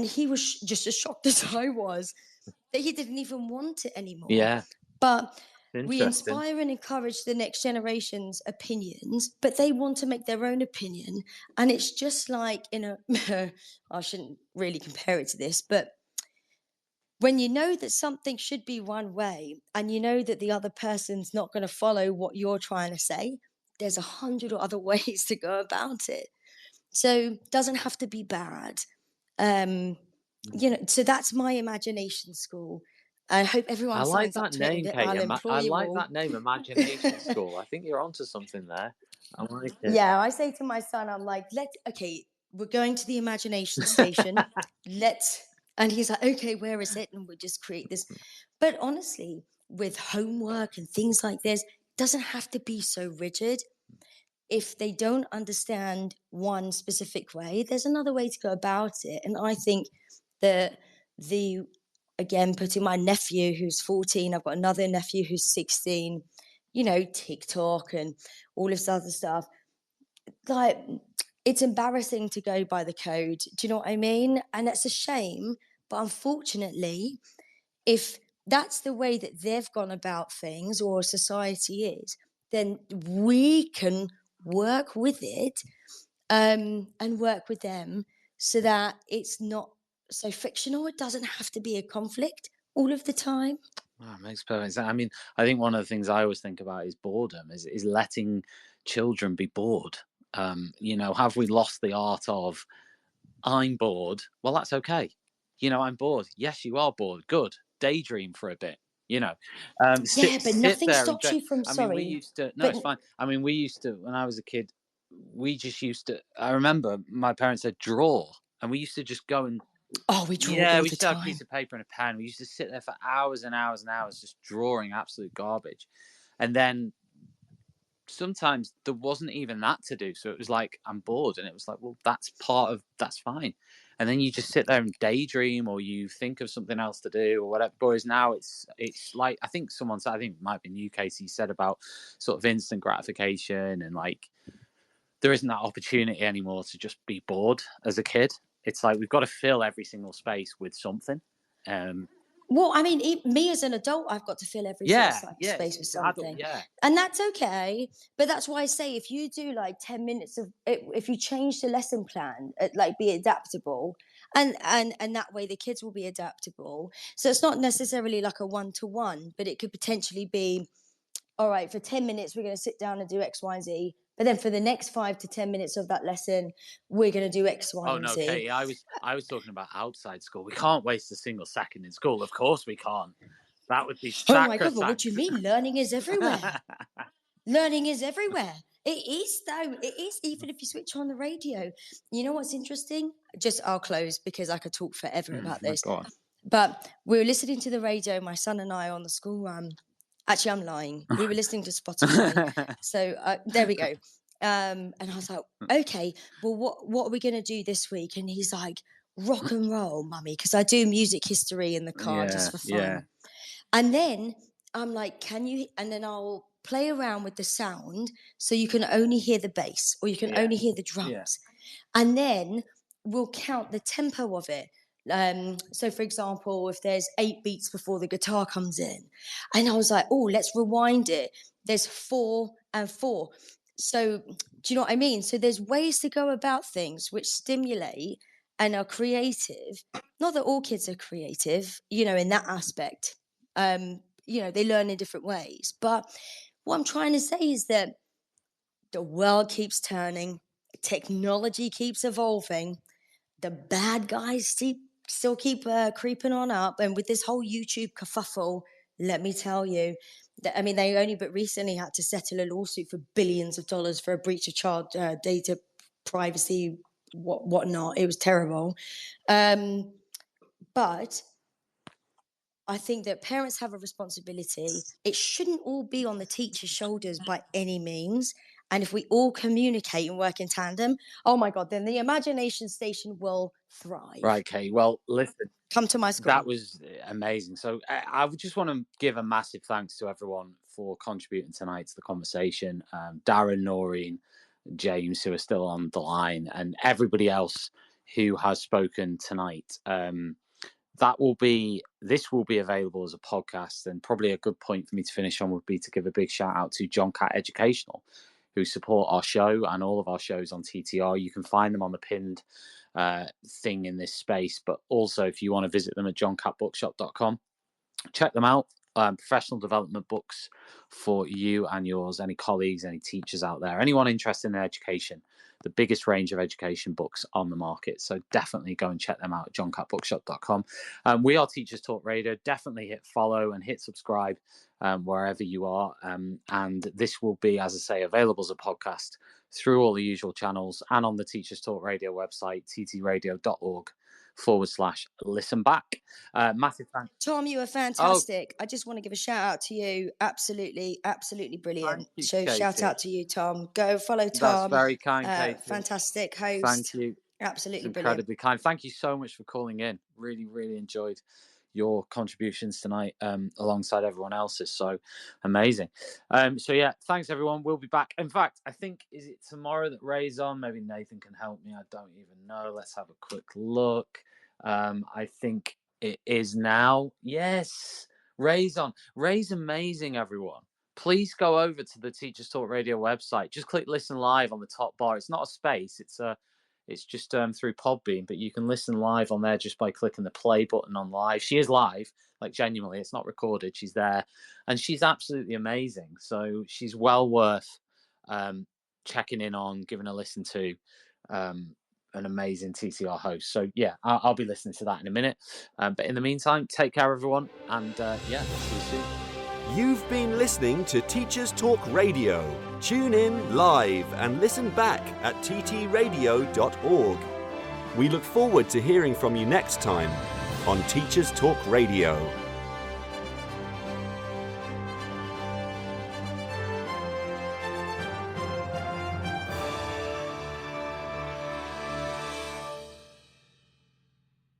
Speaker 4: he was just as shocked as I was that he didn't even want it anymore.
Speaker 1: Yeah.
Speaker 4: But we
Speaker 1: Interesting.
Speaker 4: inspire and encourage the next generation's opinions, but they want to make their own opinion. And it's just like in a, I shouldn't really compare it to this, but when you know that something should be one way and you know that the other person's not going to follow what you're trying to say, there's 100 other ways to go about it. So it doesn't have to be bad. So that's my imagination school. I hope everyone
Speaker 1: I like
Speaker 4: signs up
Speaker 1: that
Speaker 4: to it
Speaker 1: name,
Speaker 4: and
Speaker 1: Kate.
Speaker 4: I'll employ
Speaker 1: I
Speaker 4: you
Speaker 1: like
Speaker 4: all.
Speaker 1: that name, Imagination School. I think you're onto something there. I like it.
Speaker 4: Yeah, I say to my son, I'm like, we're going to the imagination station. And he's like, okay, where is it? And we'll just create this. But honestly, with homework and things like this, it doesn't have to be so rigid. If they don't understand one specific way, there's another way to go about it. And I think that again, putting my nephew who's 14, I've got another nephew who's 16, TikTok and all this other stuff. Like, it's embarrassing to go by the code. Do you know what I mean? And that's a shame. But unfortunately, if that's the way that they've gone about things or society is, then we can work with it and work with them so that it's not so fictional. It doesn't have to be a conflict all of the time.
Speaker 1: Wow, makes perfect sense. I mean, I think one of the things I always think about is boredom, is letting children be bored. Have we lost the art of, I'm bored? Well, that's okay. I'm bored. Yes, you are bored. Good. Daydream for a bit.
Speaker 4: Yeah, but
Speaker 1: Sit
Speaker 4: nothing
Speaker 1: there and
Speaker 4: stops
Speaker 1: enjoy.
Speaker 4: you from,
Speaker 1: I mean, we
Speaker 4: sorry,
Speaker 1: used to. No,
Speaker 4: but
Speaker 1: it's fine. I mean, we used to when I was a kid. We just used to. I remember my parents said draw, and we used to just go and
Speaker 4: we draw
Speaker 1: yeah,
Speaker 4: all
Speaker 1: we
Speaker 4: the
Speaker 1: used to have a
Speaker 4: time.
Speaker 1: piece of paper and a pen. We used to sit there for hours and hours and hours just drawing absolute garbage. And then sometimes there wasn't even that to do. So it was like, I'm bored. And it was like, well, that's fine. And then you just sit there and daydream or you think of something else to do or whatever. Whereas now it's like, I think someone said, I think it might be you, Casey, said about sort of instant gratification and like, there isn't that opportunity anymore to just be bored as a kid. It's like we've got to fill every single space with something.
Speaker 4: Well, I mean, me as an adult, I've got to fill every single space with
Speaker 1: It's adult,
Speaker 4: something.
Speaker 1: yeah.
Speaker 4: And that's okay. But that's why I say if you do like 10 minutes of it, if you change the lesson plan, like be adaptable, and that way the kids will be adaptable. So it's not necessarily like a one-to-one, but it could potentially be, all right, for 10 minutes, we're going to sit down and do X, Y, and Z. But then for the next 5 to 10 minutes of that lesson, we're going to do X, Y,
Speaker 1: Oh
Speaker 4: and
Speaker 1: no,
Speaker 4: Z.
Speaker 1: Katie, I was talking about outside school. We can't waste a single second in school. Of course we can't. That would be
Speaker 4: Oh my God, but what do you
Speaker 1: sacrosanct.
Speaker 4: mean? Learning is everywhere. Learning is everywhere. It is, though. It is, even if you switch on the radio. You know what's interesting? I'll close because I could talk forever about this.
Speaker 1: Go on.
Speaker 4: But we were listening to the radio, my son and I, on the school run. Actually, I'm lying. We were listening to Spotify. So there we go. And I was like, okay, well, what are we going to do this week? And he's like, rock and roll, mummy, because I do music history in the car just for fun.
Speaker 1: Yeah.
Speaker 4: And then I'm like, can you? And then I'll play around with the sound so you can only hear the bass or you can only hear the drums. And then we'll count the tempo of it. So, for example, if there's 8 beats before the guitar comes in, and I was like, oh, let's rewind it. There's 4 and 4. So, do you know what I mean? So, there's ways to go about things which stimulate and are creative. Not that all kids are creative, in that aspect. They learn in different ways. But what I'm trying to say is that the world keeps turning, technology keeps evolving, the bad guys still keep creeping on up. And with this whole YouTube kerfuffle, let me tell you, I mean, they only but recently had to settle a lawsuit for billions of dollars for a breach of child data privacy, whatnot. It was terrible. But I think that parents have a responsibility. It shouldn't all be on the teacher's shoulders by any means. And if we all communicate and work in tandem, oh my God, then the imagination station will thrive.
Speaker 1: Right, Kate. Well, listen.
Speaker 4: Come to my school.
Speaker 1: That was amazing. So I would just want to give a massive thanks to everyone for contributing tonight to the conversation. Darren, Noreen, James, who are still on the line, and everybody else who has spoken tonight. This will be available as a podcast, and probably a good point for me to finish on would be to give a big shout out to John Cat Educational, who support our show and all of our shows on TTR. You can find them on the pinned thing in this space, but also if you want to visit them at johncatbookshop.com, check them out. Professional development books for you and yours, any colleagues, any teachers out there, anyone interested in education. The biggest range of education books on the market. So definitely go and check them out at johncatbookshop.com. We are Teachers Talk Radio. Definitely hit follow and hit subscribe wherever you are. And this will be, as I say, available as a podcast through all the usual channels and on the Teachers Talk Radio website, ttradio.org/listen back. Massive thanks.
Speaker 4: Tom, you were fantastic. I just want to give a shout out to you. Absolutely brilliant.
Speaker 1: You,
Speaker 4: So
Speaker 1: Katie.
Speaker 4: shout out to you, Tom. Go follow Tom.
Speaker 1: That's very kind, Katie.
Speaker 4: Fantastic host.
Speaker 1: Thank you.
Speaker 4: Absolutely
Speaker 1: it's incredibly kind. Thank you so much for calling in. Really, really enjoyed your contributions tonight alongside everyone else's. So amazing. So yeah, thanks everyone. We'll be back. In fact, I think, is it tomorrow that Ray's on? Maybe Nathan can help me. I don't even know. Let's have a quick look. I think it is now. Yes, Ray's on. Ray's amazing, everyone. Please go over to the Teachers Talk Radio website. Just click listen live on the top bar. It's not a space. It's just through Podbean, but you can listen live on there just by clicking the play button on live. She is live, like genuinely. It's not recorded. She's there, and she's absolutely amazing. So she's well worth checking in on, giving a listen to. An amazing TCR host. So yeah, I'll be listening to that in a minute. But in the meantime, take care, everyone, and yeah, see you soon.
Speaker 11: You've been listening to Teachers Talk Radio. Tune in live and listen back at ttradio.org. We look forward to hearing from you next time on Teachers Talk Radio.